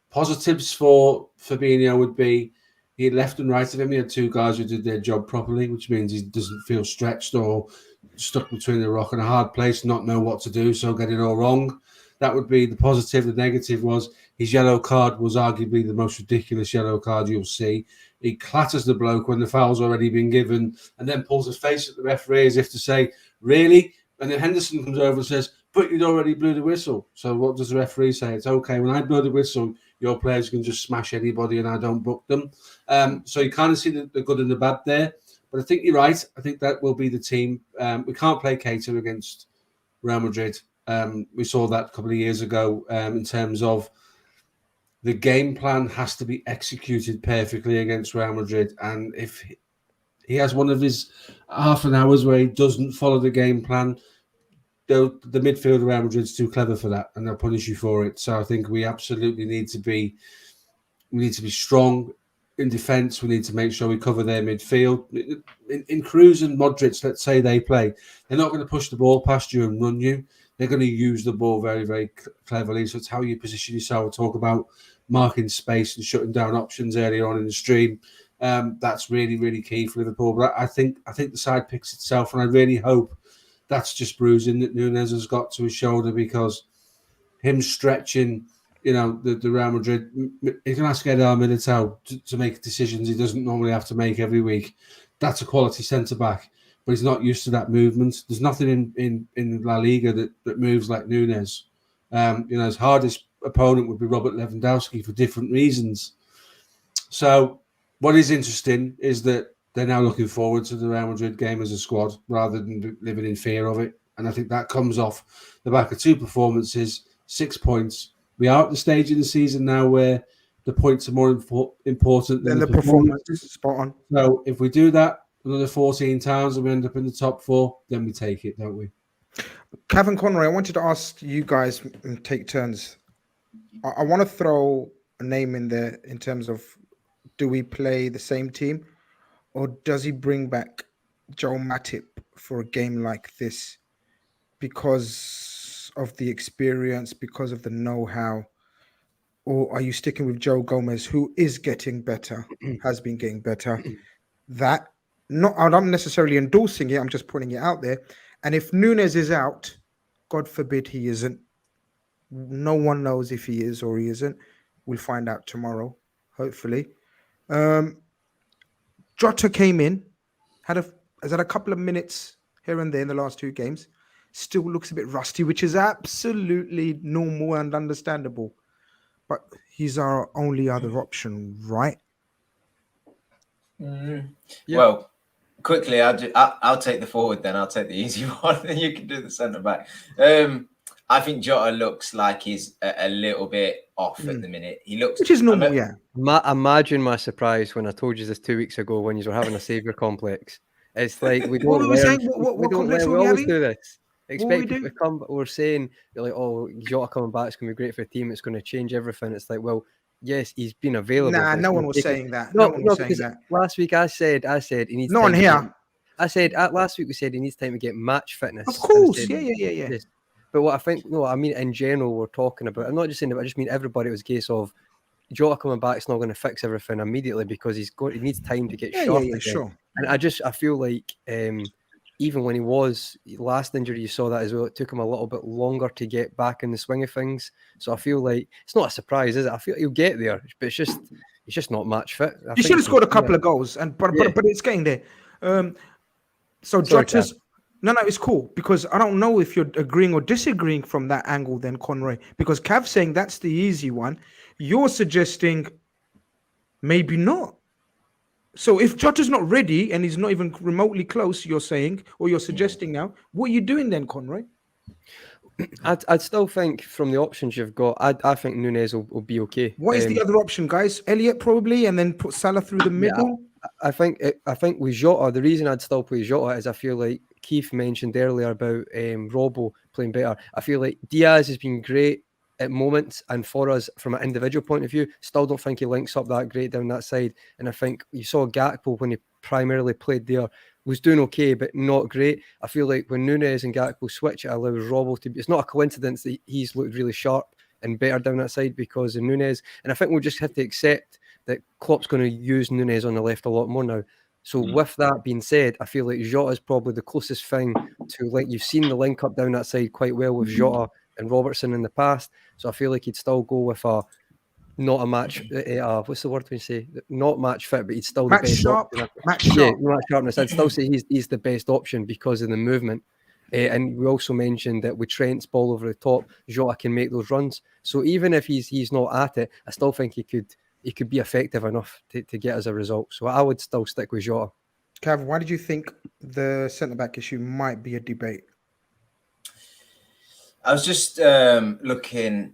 Positives for Fabinho would be he had left and right of him. He had two guys who did their job properly, which means he doesn't feel stretched or stuck between a rock and a hard place, not know what to do, so get it all wrong. That would be the positive. The negative was his yellow card was arguably the most ridiculous yellow card you'll see. He clatters the bloke when the foul's already been given and then pulls his face at the referee as if to say, really? And then Henderson comes over and says, but you'd already blew the whistle. So what does the referee say? It's okay, when I blow the whistle, your players can just smash anybody and I don't book them. So you kind of see the good and the bad there. But I think you're right. I think that will be the team. We can't play Keita against Real Madrid. We saw that a couple of years ago in terms of the game plan has to be executed perfectly against Real Madrid. And if he has one of his half an hours where he doesn't follow the game plan, the midfield of Real Madrid's too clever for that, and they'll punish you for it. So I think we absolutely need to be strong in defence. We need to make sure we cover their midfield. In Kroos and Modric, let's say they play, they're not going to push the ball past you and run you. They're going to use the ball very, very cleverly. So it's how you position yourself. We'll talk about marking space and shutting down options earlier on in the stream. That's really, really key for Liverpool. But I think the side picks itself, and I really hope that's just bruising that Nunez has got to his shoulder, because him stretching, the Real Madrid, he can ask Eder Militao to make decisions he doesn't normally have to make every week. That's a quality centre-back, but he's not used to that movement. There's nothing in La Liga that moves like Nunez. His hardest opponent would be Robert Lewandowski for different reasons. So what is interesting is that they're now looking forward to the Real Madrid game as a squad rather than living in fear of it. And I think that comes off the back of two performances, 6 points. We are at the stage in the season now where the points are more important than the performance. Spot on. So if we do that another 14 times and we end up in the top four, then we take it, don't we? Cav and Conroy, I wanted to ask you guys and take turns. I want to throw a name in there in terms of, do we play the same team? Or does he bring back Joel Matip for a game like this because of the experience, because of the know-how? Or are you sticking with Joe Gomez, who is getting better, has been getting better? I'm not necessarily endorsing it, I'm just putting it out there. And if Nunez is out, God forbid he isn't. No one knows if he is or he isn't. We'll find out tomorrow, hopefully. Jota came in, has had a couple of minutes here and there in the last two games. Still looks a bit rusty, which is absolutely normal and understandable. But he's our only other option, right? Yeah. Well, quickly, I'll take the forward then. I'll take the easy one, and you can do the centre back. I think Jota looks like he's a little bit off at the minute. He looks, which is normal, yeah. Imagine my surprise when I told you this 2 weeks ago when you were having a saviour complex. It's like we don't. What complex we always do this. We're saying like, oh, Jota coming back is going to be great for the team. It's going to change everything. It's like, well, yes, he's been available. Nah, no one was saying that. No one was saying that. Last week I said he needs. Not on here. I said last week we said he needs time to get match fitness. Of course, yeah. But what I think, I mean, in general, we're talking about. I'm not just saying it, I just mean everybody. It was a case of Jota coming back. It's not going to fix everything immediately because he needs time to get sharp again. Sure. And I feel like even when he was last injured, you saw that as well. It took him a little bit longer to get back in the swing of things. So I feel like it's not a surprise, is it? I feel he'll get there, but it's just He's just not match fit. He should have scored a couple of goals, but it's getting there. So Jota's no, it's cool because I don't know if you're agreeing or disagreeing from that angle. Then Conroy, because Cav's saying that's the easy one, you're suggesting maybe not. So if Jota's not ready and he's not even remotely close, you're saying or you're suggesting now, what are you doing then, Conroy? I'd still think from the options you've got, I think Nunez will be okay. What is the other option, guys? Elliott probably, and then put Salah through the middle. I think with Jota, the reason I'd still play Jota is I feel like Keith mentioned earlier about Robbo playing better. I feel like Diaz has been great at moments, and for us from an individual point of view, still don't think he links up that great down that side. And I think you saw Gakpo when he primarily played there was doing okay, but not great. I feel like when Nunez and Gakpo switch, it allows Robbo to be. It's not a coincidence that he's looked really sharp and better down that side because of Nunez. And I think we'll just have to accept that Klopp's going to use Nunez on the left a lot more now. So with that being said, I feel like Jota is probably the closest thing to, like, you've seen the link up down that side quite well with Jota and Robertson in the past. So I feel like he'd still go with not a match. What's the word we say? Not match fit, but he's still the best option. Match sharpness. I'd still say he's the best option because of the movement. And we also mentioned that with Trent's ball over the top, Jota can make those runs. So even if he's not at it, I still think he could be effective enough to get us a result. So I would still stick with Jota. Cav, why did you think the centre-back issue might be a debate? I was just looking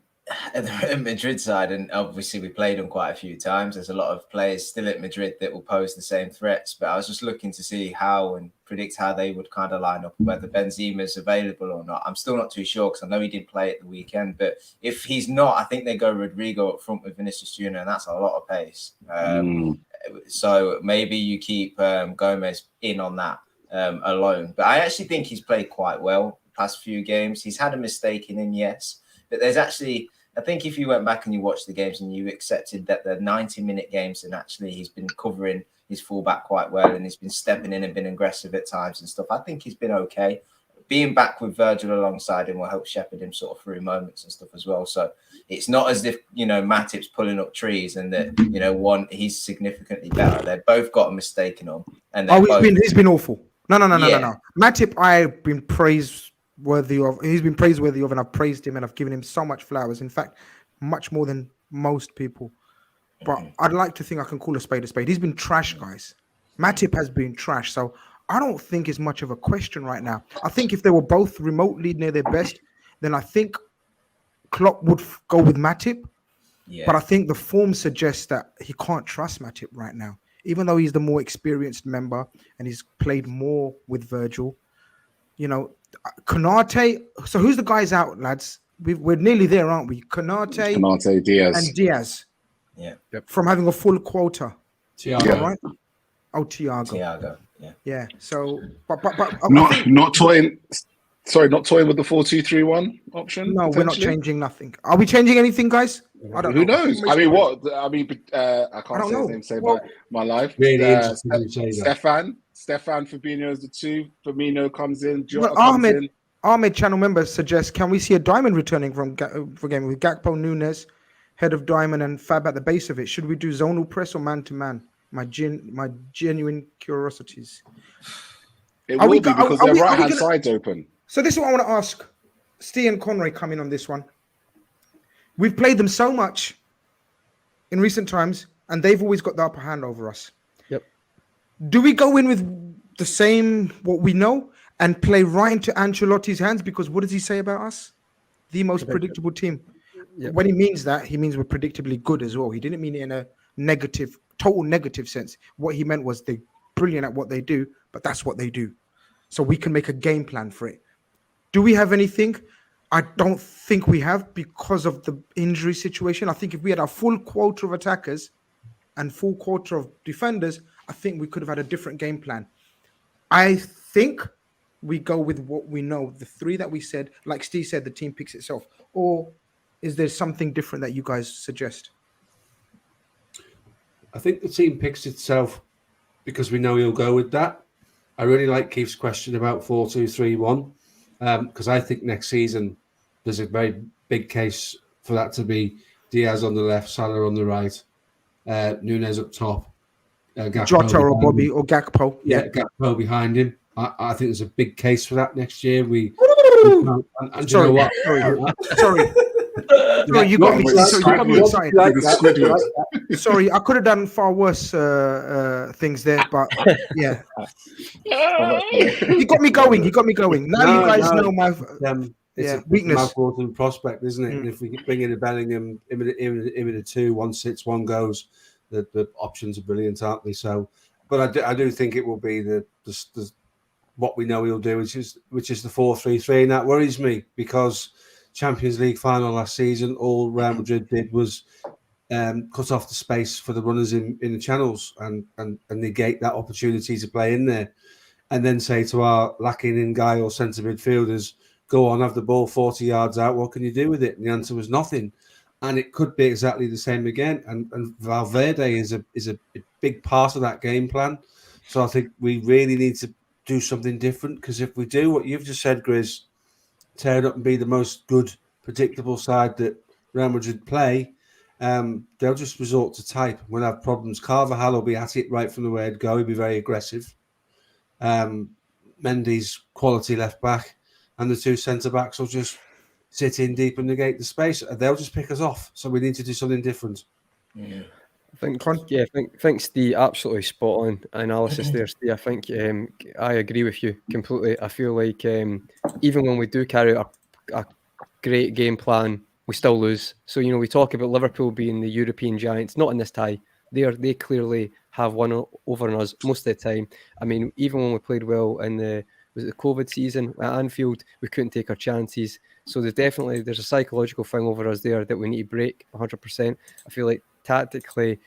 at the Madrid side, and obviously we played them quite a few times. There's a lot of players still at Madrid that will pose the same threats, but I was just looking to see how and predict how they would kind of line up, whether Benzema's available or not. I'm still not too sure because I know he didn't play at the weekend, but if he's not, I think they go Rodrigo up front with Vinicius Jr., and that's a lot of pace. So maybe you keep Gomez in on that alone. But I actually think he's played quite well the past few games. He's had a mistake in him, yes. But there's actually, I think if you went back and you watched the games and you accepted that the 90-minute games, and actually he's been covering his fullback quite well and he's been stepping in and been aggressive at times and stuff, I think he's been okay. Being back with Virgil alongside him will help shepherd him sort of through moments and stuff as well. So it's not as if, Matip's pulling up trees and that, he's significantly better. They've both got a mistake in them. And he's been awful. No. Matip, I've been praiseworthy of, and I've praised him and I've given him so much flowers. In fact, much more than most people. But I'd like to think I can call a spade a spade. He's been trash, guys. Matip has been trash. So I don't think it's much of a question right now. I think if they were both remotely near their best, then I think Klopp would go with Matip. Yeah. But I think the form suggests that he can't trust Matip right now. Even though he's the more experienced member and he's played more with Virgil. Konate. So who's the guys out, lads? We're nearly there, aren't we? Konate, Diaz. And Diaz. Yeah. From having a full quota. Thiago, right? Oh, Thiago. Yeah. So, but not toying. Sorry, not toying with the 4-2-3-1 option. No, we're not changing nothing. Are we changing anything, guys? I don't know. Who knows? I mean, what? I can't say his name. Save my life. Really Stefan Fabinho is the 2. Firmino comes in. Ahmed channel member suggests, can we see a diamond returning for game with Gakpo, Nunez, head of diamond, and Fab at the base of it? Should we do zonal press or man to man? My genuine curiosities. It will be because their right-hand side's open. So this is what I want to ask. Steve and Conroy come in on this one. We've played them so much in recent times, and they've always got the upper hand over us. Yep. Do we go in with the same, what we know, and play right into Ancelotti's hands? Because what does he say about us? The most predictable team. Yep. When he means that, he means we're predictably good as well. He didn't mean it in a total negative sense. What he meant was they're brilliant at what they do, but that's what they do. So we can make a game plan for it. Do we have anything? I don't think we have because of the injury situation. I think if we had a full quota of attackers and full quota of defenders, I think we could have had a different game plan. I think we go with what we know, the 3 that we said. Like Steve said, the team picks itself. Or is there something different that you guys suggest? I think the team picks itself because we know he'll go with that. I really like Keith's question about 4-2-3-1 because I think next season there's a very big case for that to be Diaz on the left, Salah on the right, Nunez up top, Jota or Bobby or Gakpo. Yeah, Gakpo behind him. I think there's a big case for that next year. And you know what? Sorry, you got me. You got me excited. Sorry, I could have done far worse things there, but yeah, you got me going. Now you guys know my weakness. It's a important prospect, isn't it? And if we bring in a Bellingham, him in a 2, one sits, one goes, the options are brilliant, aren't they? So, but I do think it will be the what we know he'll do, which is the 4-3-3, and that worries me because Champions League final last season, all Real Madrid did was cut off the space for the runners in the channels and negate that opportunity to play in there, and then say to our lacking in guy or centre midfielders, go on, have the ball 40 yards out. What can you do with it? And the answer was nothing. And it could be exactly the same again. And Valverde is a big part of that game plan. So I think we really need to do something different, because if we do what you've just said, Grizz, tear it up and be the most good, predictable side that Real Madrid play, they'll just resort to type. We'll have problems. Carvajal will be at it right from the word go. He'll be very aggressive. Mendy's quality left back, and the two centre backs will just sit in deep and negate the space. They'll just pick us off. So we need to do something different. Yeah. I think Steve, absolutely spot on analysis there, Steve. I think I agree with you completely. I feel like even when we do carry out a great game plan, we still lose. So, we talk about Liverpool being the European giants, not in this tie. They clearly have won over on us most of the time. I mean, even when we played well in the COVID season at Anfield, we couldn't take our chances. So there's a psychological thing over us there that we need to break 100%. I feel like tactically,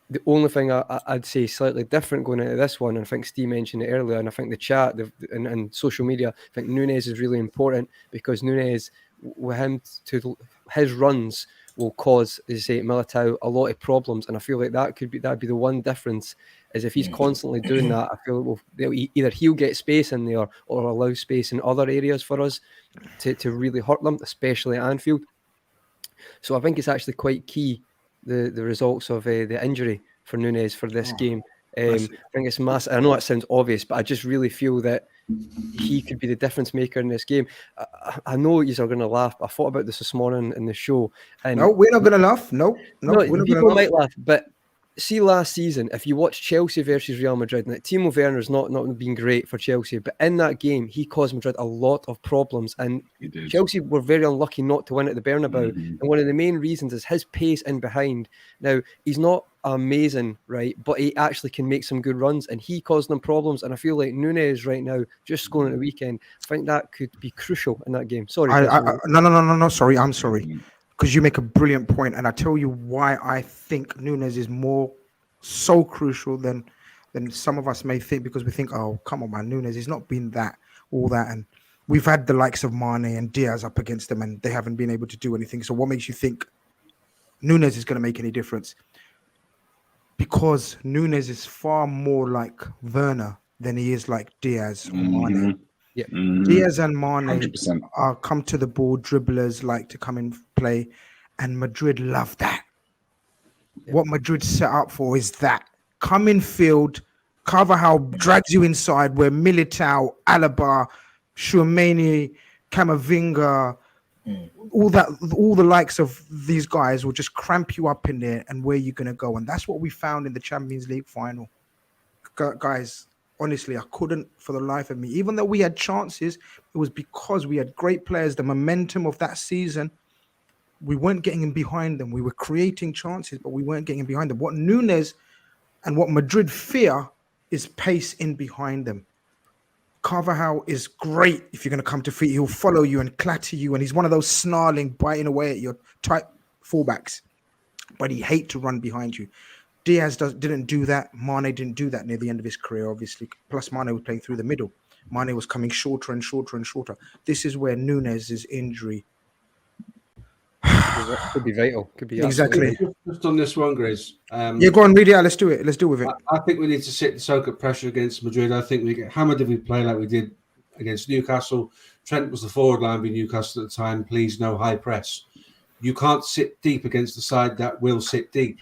the only thing I'd say slightly different going into this one, and I think Steve mentioned it earlier, and I think the chat and social media, I think Nunez is really important, because Nunez, with him, his runs will cause, as you say, Militao a lot of problems, and I feel like that'd be the one difference, is if he's constantly doing that, I feel either he'll get space in there or allow space in other areas for us to really hurt them, especially at Anfield. So I think it's actually quite key, the results of the injury for Nunez for this game. I think it's massive. I know that sounds obvious, but I just really feel that he could be the difference maker in this game. I know you are going to laugh. I thought about this morning in the show. And no, we're not going to laugh. No, people might laugh, but see, last season, if you watch Chelsea versus Real Madrid, now Timo Werner's not been great for Chelsea, but in that game, he caused Madrid a lot of problems, and Chelsea were very unlucky not to win at the Bernabeu. And one of the main reasons is his pace in behind. Now, he's not amazing, right, but he actually can make some good runs, and he caused them problems. And I feel like Nunez right now, just scoring at the weekend, I think that could be crucial in that game. Sorry. No. Sorry, I'm sorry. Because you make a brilliant point, and I tell you why I think Nunez is so crucial than some of us may think, because we think, oh, come on, man, Nunez, he's not been all that. And we've had the likes of Mane and Diaz up against them, and they haven't been able to do anything. So what makes you think Nunez is going to make any difference? Because Nunez is far more like Werner than he is like Diaz or Mane. Yeah. Diaz and Mane 100%. Are come to the ball dribblers, like to come and play, and Madrid love that. Yeah. What Madrid set up for is that come in field, Carvajal drags you inside, where Militao, Alaba, Tchouaméni, Camavinga, all the likes of these guys will just cramp you up in there, and where you're gonna go. And that's what we found in the Champions League final, guys. Honestly, I couldn't for the life of me. Even though we had chances, it was because we had great players. The momentum of that season, we weren't getting in behind them. We were creating chances, but we weren't getting in behind them. What Nunez and what Madrid fear is pace in behind them. Carvajal is great if you're going to come to feet. He'll follow you and clatter you, and he's one of those snarling, biting away at your tight fullbacks. But he hates to run behind you. Diaz didn't do that. Mane didn't do that near the end of his career, obviously. Plus, Mane was playing through the middle. Mane was coming shorter and shorter and shorter. This is where Nunez's injury could be vital. Could be exactly. Just on this one, Grizz. Yeah, go on, read it out. Let's do it. Let's deal with it. I think we need to sit and soak up pressure against Madrid. I think we get hammered if we play like we did against Newcastle. Trent was the forward line with Newcastle at the time. Please, no high press. You can't sit deep against the side that will sit deep,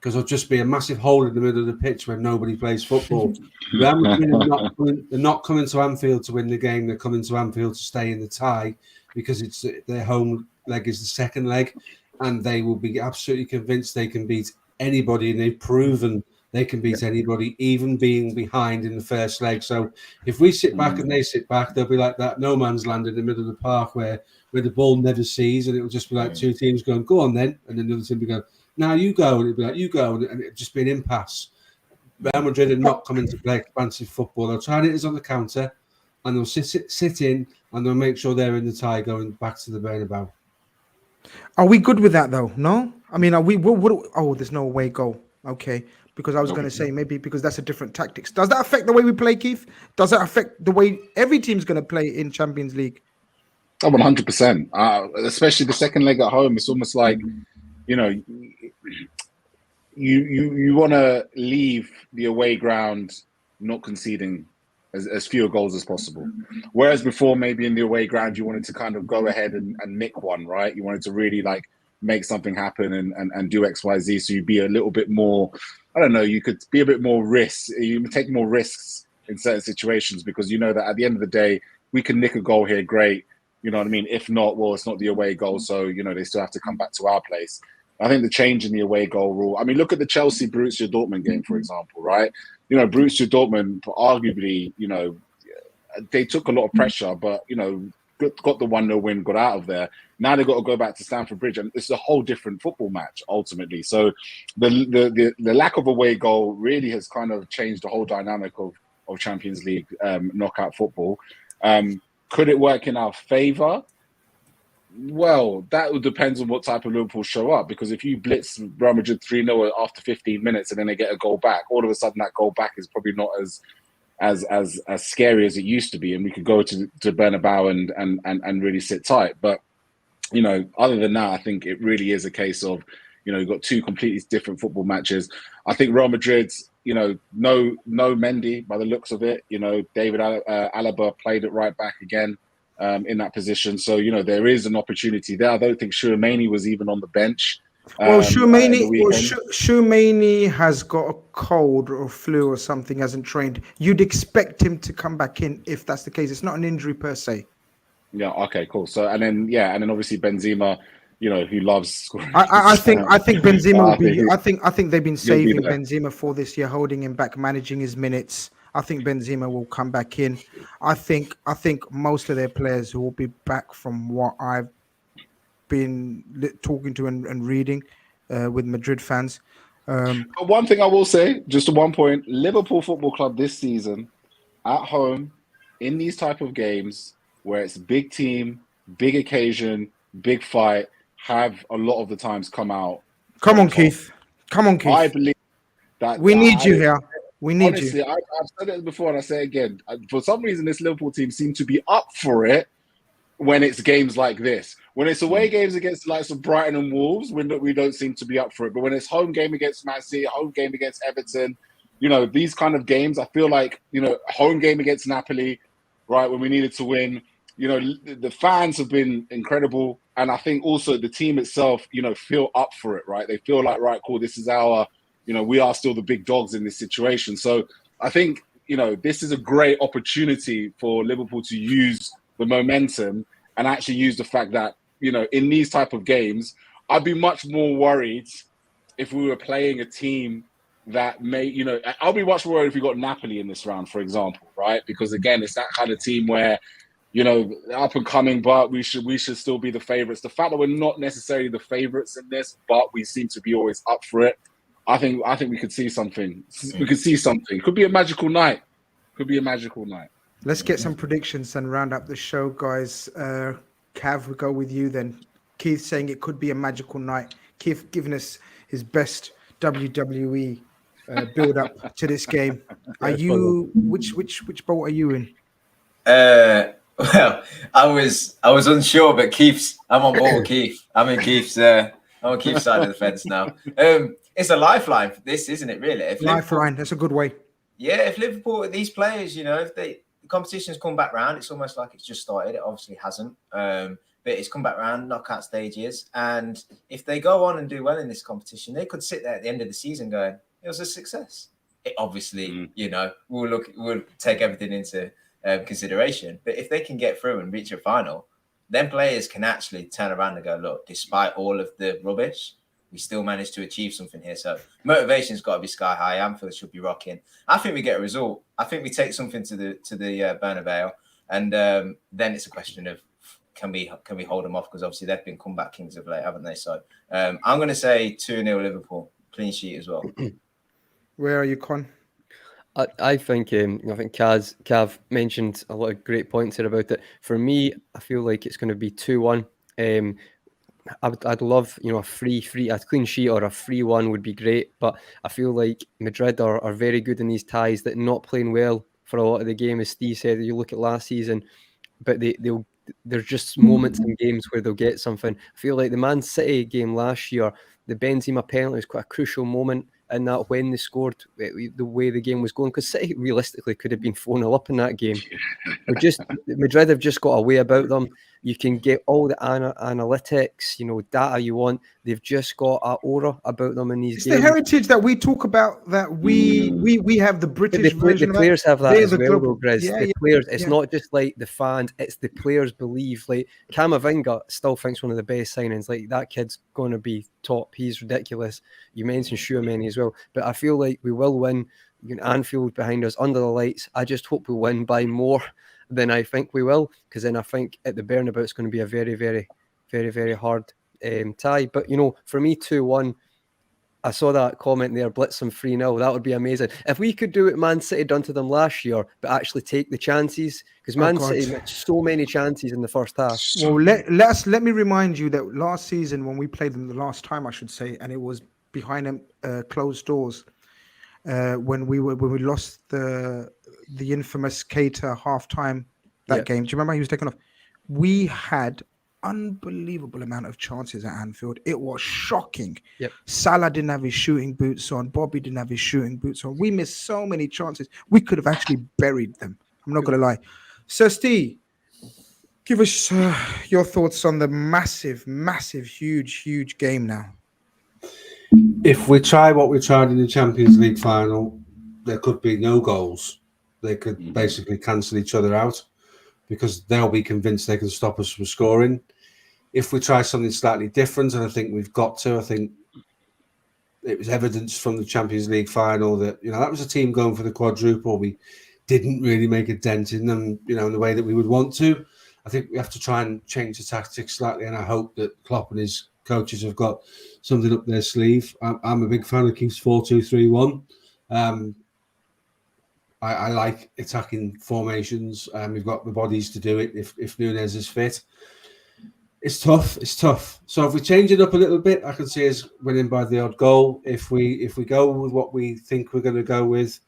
because there'll just be a massive hole in the middle of the pitch when nobody plays football. Real Madrid they're not coming to Anfield to win the game. They're coming to Anfield to stay in the tie because it's their home leg is the second leg, and they will be absolutely convinced they can beat anybody, and they've proven they can beat anybody, even being behind in the first leg. So if we sit back and they sit back, they'll be like that no man's land in the middle of the park where the ball never sees, and it'll just be like two teams going, go on then, and then the other team will go, now you go, and it'll be like, you go, and it'll just be an impasse. Real Madrid are not coming to play expansive football. They'll try and hit us on the counter, and they'll sit in, and they'll make sure they're in the tie going back to the Bernabeu. Are we good with that though? No, I mean, are we? Oh, there's no away goal. Okay, because I was going to say maybe because that's a different tactics. Does that affect the way we play, Keith? Does that affect the way every team's going to play in Champions League? Oh, 100%. Especially the second leg at home. It's almost like, you know, you want to leave the away ground not conceding as few goals as possible. Whereas before, maybe in the away ground, you wanted to kind of go ahead and nick one, right? You wanted to really like make something happen and do X, Y, Z. So you'd be a little bit more, I don't know, you could be a bit more risks. You take more risks in certain situations because you know that at the end of the day, we can nick a goal here, great. You know what I mean? If not, well, it's not the away goal. So, you know, they still have to come back to our place. I think the change in the away goal rule, I mean, look at the Chelsea-Borussia Dortmund game, for example, right? You know, Borussia Dortmund, arguably, you know, they took a lot of pressure, but, you know, got the 1-0 win, got out of there. Now they've got to go back to Stamford Bridge, and it's a whole different football match, ultimately. So the lack of away goal really has kind of changed the whole dynamic of Champions League knockout football. Could it work in our favour? Well, that would depend on what type of Liverpool show up. Because if you blitz Real Madrid 3-0 after 15 minutes and then they get a goal back, all of a sudden that goal back is probably not as scary as it used to be, and we could go to Bernabeu and really sit tight. But you know, other than that, I think it really is a case of, you know, you've got two completely different football matches. I think Real Madrid's, you know, no Mendy by the looks of it. You know, David Alaba played it right back again in that position. So, you know, there is an opportunity there. I don't think Tchouaméni was even on the bench. Well, Tchouaméni has got a cold or flu or something, hasn't trained. You'd expect him to come back in if that's the case. It's not an injury per se. Yeah. Okay. Cool. So, and then obviously Benzema, you know, who loves scoring. I think Benzema will be. I think they've been saving Benzema for this year, holding him back, managing his minutes. I think Benzema will come back in. I think most of their players will be back, from what I've been talking to and reading with Madrid fans. But one thing I will say, just at one point, Liverpool Football Club this season at home in these type of games where it's big team, big occasion, big fight, have a lot of the times come out. Come on, Keith. I believe that we need you here. We need honestly, you. I've said it before and I say it again. For some reason, this Liverpool team seems to be up for it when it's games like this. When it's away games against the likes of Brighton and Wolves, we don't seem to be up for it. But when it's home game against Man City, home game against Everton, you know, these kind of games, I feel like, you know, home game against Napoli, right, when we needed to win, you know, the fans have been incredible. And I think also the team itself, you know, feel up for it, right? They feel like, right, cool, this is our, you know, we are still the big dogs in this situation. So I think, you know, this is a great opportunity for Liverpool to use the momentum and actually use the fact that, you know, in these type of games, I'd be much more worried if we were playing a team that may, you know, I'll be much more worried if we got Napoli in this round, for example, right? Because again, it's that kind of team where, you know, up and coming, but we should still be the favourites. The fact that we're not necessarily the favourites in this, but we seem to be always up for it, I think we could see something. We could see something. Could be a magical night. Let's get some predictions and round up the show, guys. Cav, we'll go with you then. Keith saying it could be a magical night. Keith giving us his best WWE build up to this game. Are you which boat are you in? Well, I was unsure, but I'm on board with Keith. I'm on Keith's side of the fence now. It's a lifeline for this, isn't it, really? Lifeline, that's a good way. Yeah, if Liverpool, these players, you know, if the competition's come back round, it's almost like it's just started. It obviously hasn't. but it's come back around knockout stages. And if they go on and do well in this competition, they could sit there at the end of the season going, it was a success. It obviously, we'll take everything into consideration. But if they can get through and reach a final, then players can actually turn around and go, look, despite all of the rubbish, we still managed to achieve something here. So motivation's got to be sky high. Anfield should be rocking. I think we get a result. I think we take something to the Bernabeu, and then it's a question of can we hold them off, because obviously they've been comeback kings of late, haven't they? So I'm going to say 2-0 Liverpool, clean sheet as well. Where are you, Con? I think Cav mentioned a lot of great points here about it. For me, I feel like it's going to be 2-1. I'd love, a a clean sheet or a 3-1 would be great, but I feel like Madrid are very good in these ties, that not playing well for a lot of the game, as Steve said. You look at last season, but there's just moments in games where they'll get something. I feel like the Man City game last year, the Benzema penalty was quite a crucial moment in that when they scored, the way the game was going, because City realistically could have been 4-0 up in that game. Madrid have just got a way about them. You can get all the analytics, data you want. They've just got an aura about them in these games. It's the heritage that we talk about, that we have the British version. The players have that as well, though, Grizz. Yeah, the players, it's not just like the fans, it's the players believe. Like Camavinga still thinks one of the best signings. Like, that kid's going to be top. He's ridiculous. You mentioned Tchouaméni as well. But I feel like we will win. Anfield behind us under the lights. I just hope we win by more than I think we will, because then I think at the Bernabeu it's going to be a very, very, very, very hard tie. But, for me, 2-1, I saw that comment there, blitz them 3-0. That would be amazing. If we could do what Man City done to them last year, but actually take the chances, because Man City had so many chances in the first half. Well, let me remind you that last season, when we played them the last time, I should say, and it was behind them closed doors, when we lost the infamous Keita halftime game. Do you remember? He was taken off. We had unbelievable amount of chances at Anfield. It was shocking. Yep. Salah didn't have his shooting boots on. Bobby didn't have his shooting boots on. We missed so many chances. We could have actually buried them. I'm not going to lie. So, Steve, give us your thoughts on the massive, huge game now. If we try what we tried in the Champions League final, there could be no goals. They could basically cancel each other out, because they'll be convinced they can stop us from scoring. If we try something slightly different, and I think we've got to, I think it was evidence from the Champions League final that, that was a team going for the quadruple. We didn't really make a dent in them, in the way that we would want to. I think we have to try and change the tactics slightly, and I hope that Klopp and his coaches have got something up their sleeve. I'm a big fan of Keith's 4-2-3-1. I like attacking formations. We've got the bodies to do it if Nunez is fit. It's tough. So if we change it up a little bit, I can see us winning by the odd goal. If we go with what we think we're going to go with,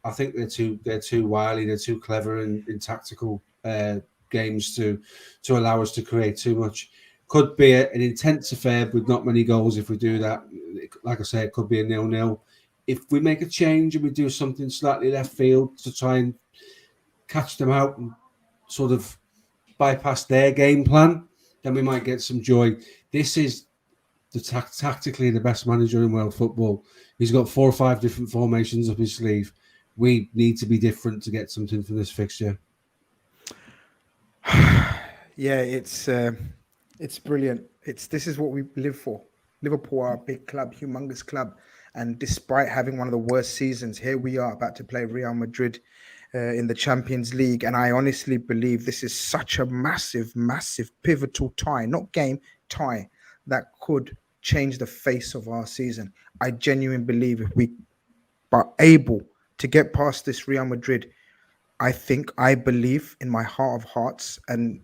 I think they're too wily, they're too clever in tactical games to allow us to create too much. Could be an intense affair with not many goals if we do that. Like I say, it could be a 0-0. If we make a change and we do something slightly left field to try and catch them out and sort of bypass their game plan, then we might get some joy. This is tactically the best manager in world football. He's got 4 or 5 different formations up his sleeve. We need to be different to get something from this fixture. Yeah, it's brilliant. This is what we live for. Liverpool are a big club, humongous club. And despite having one of the worst seasons, here we are about to play Real Madrid in the Champions League. And I honestly believe this is such a massive, pivotal tie, not game, tie, that could change the face of our season. I genuinely believe if we are able to get past this Real Madrid, I believe in my heart of hearts, and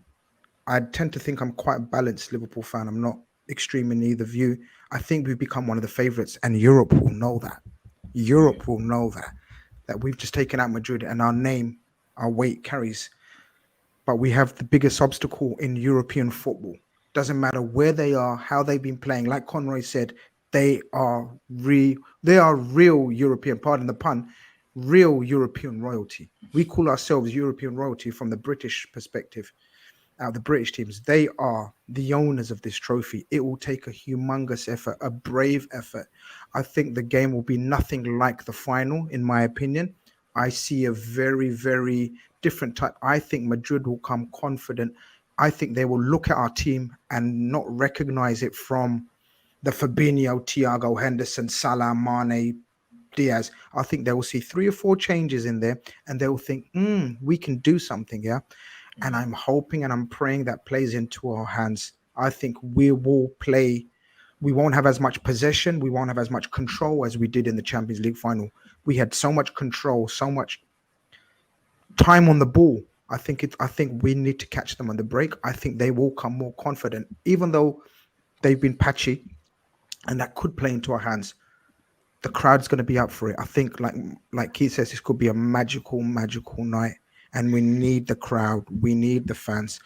I tend to think I'm quite a balanced Liverpool fan. I'm not extreme in either view. I think we've become one of the favourites, and Europe will know that. Europe will know that we've just taken out Madrid, and our name, our weight carries. But we have the biggest obstacle in European football. Doesn't matter where they are, how they've been playing. Like Conroy said, they are real European, pardon the pun, real European royalty. We call ourselves European royalty from the British perspective. out of the British teams, they are the owners of this trophy. It will take a humongous effort, a brave effort. I think the game will be nothing like the final, in my opinion. I see a very, very different type. I think Madrid will come confident. I think they will look at our team and not recognize it from the Fabinho, Thiago, Henderson, Salah, Mane, Diaz. I think they will see 3 or 4 changes in there and they will think, we can do something, yeah? And I'm hoping and I'm praying that plays into our hands. I think we will play. We won't have as much possession. We won't have as much control as we did in the Champions League final. We had so much control, so much time on the ball. I think we need to catch them on the break. I think they will come more confident, even though they've been patchy, and that could play into our hands. The crowd's going to be up for it. I think, like Keith says, this could be a magical night, and we need the crowd. We need the fans.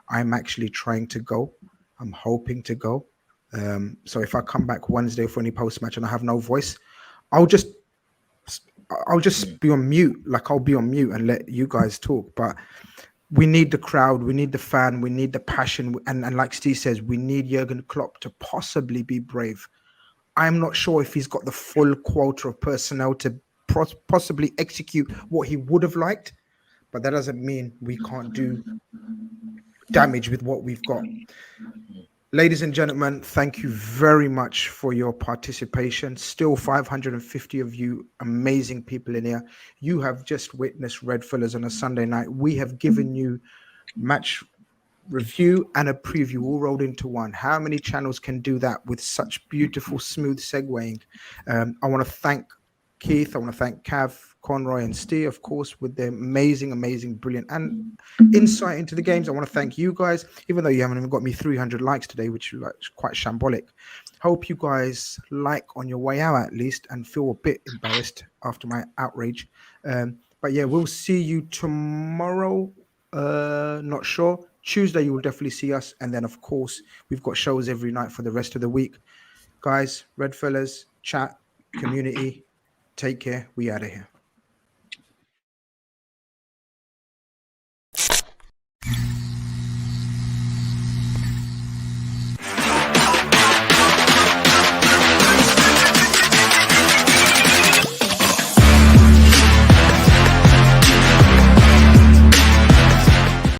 I'm actually trying to go. I'm hoping to go. So if I come back Wednesday for any post match and I have no voice, I'll just be on mute. Like, I'll be on mute and let you guys talk. But we need the crowd. We need the fan. We need the passion. And like Steve says, we need Jurgen Klopp to possibly be brave. I'm not sure if he's got the full quota of personnel to possibly execute what he would have liked, but that doesn't mean we can't do damage with what we've got. Ladies and gentlemen, thank you very much for your participation. Still 550 of you amazing people in here. You have just witnessed Redfellas on a Sunday night. We have given you match review and a preview all rolled into one. How many channels can do that with such beautiful, smooth segueing? I want to thank Keith. I want to thank Cav, Conroy, and Steve, of course, with their amazing, brilliant and insight into the games. I want to thank you guys, even though you haven't even got me 300 likes today, which is quite shambolic. Hope you guys like on your way out at least and feel a bit embarrassed after my outrage. But yeah, we'll see you tomorrow. Not sure. Tuesday, you will definitely see us. And then, of course, we've got shows every night for the rest of the week. Guys, Redfellas, chat, community, take care. We out of here.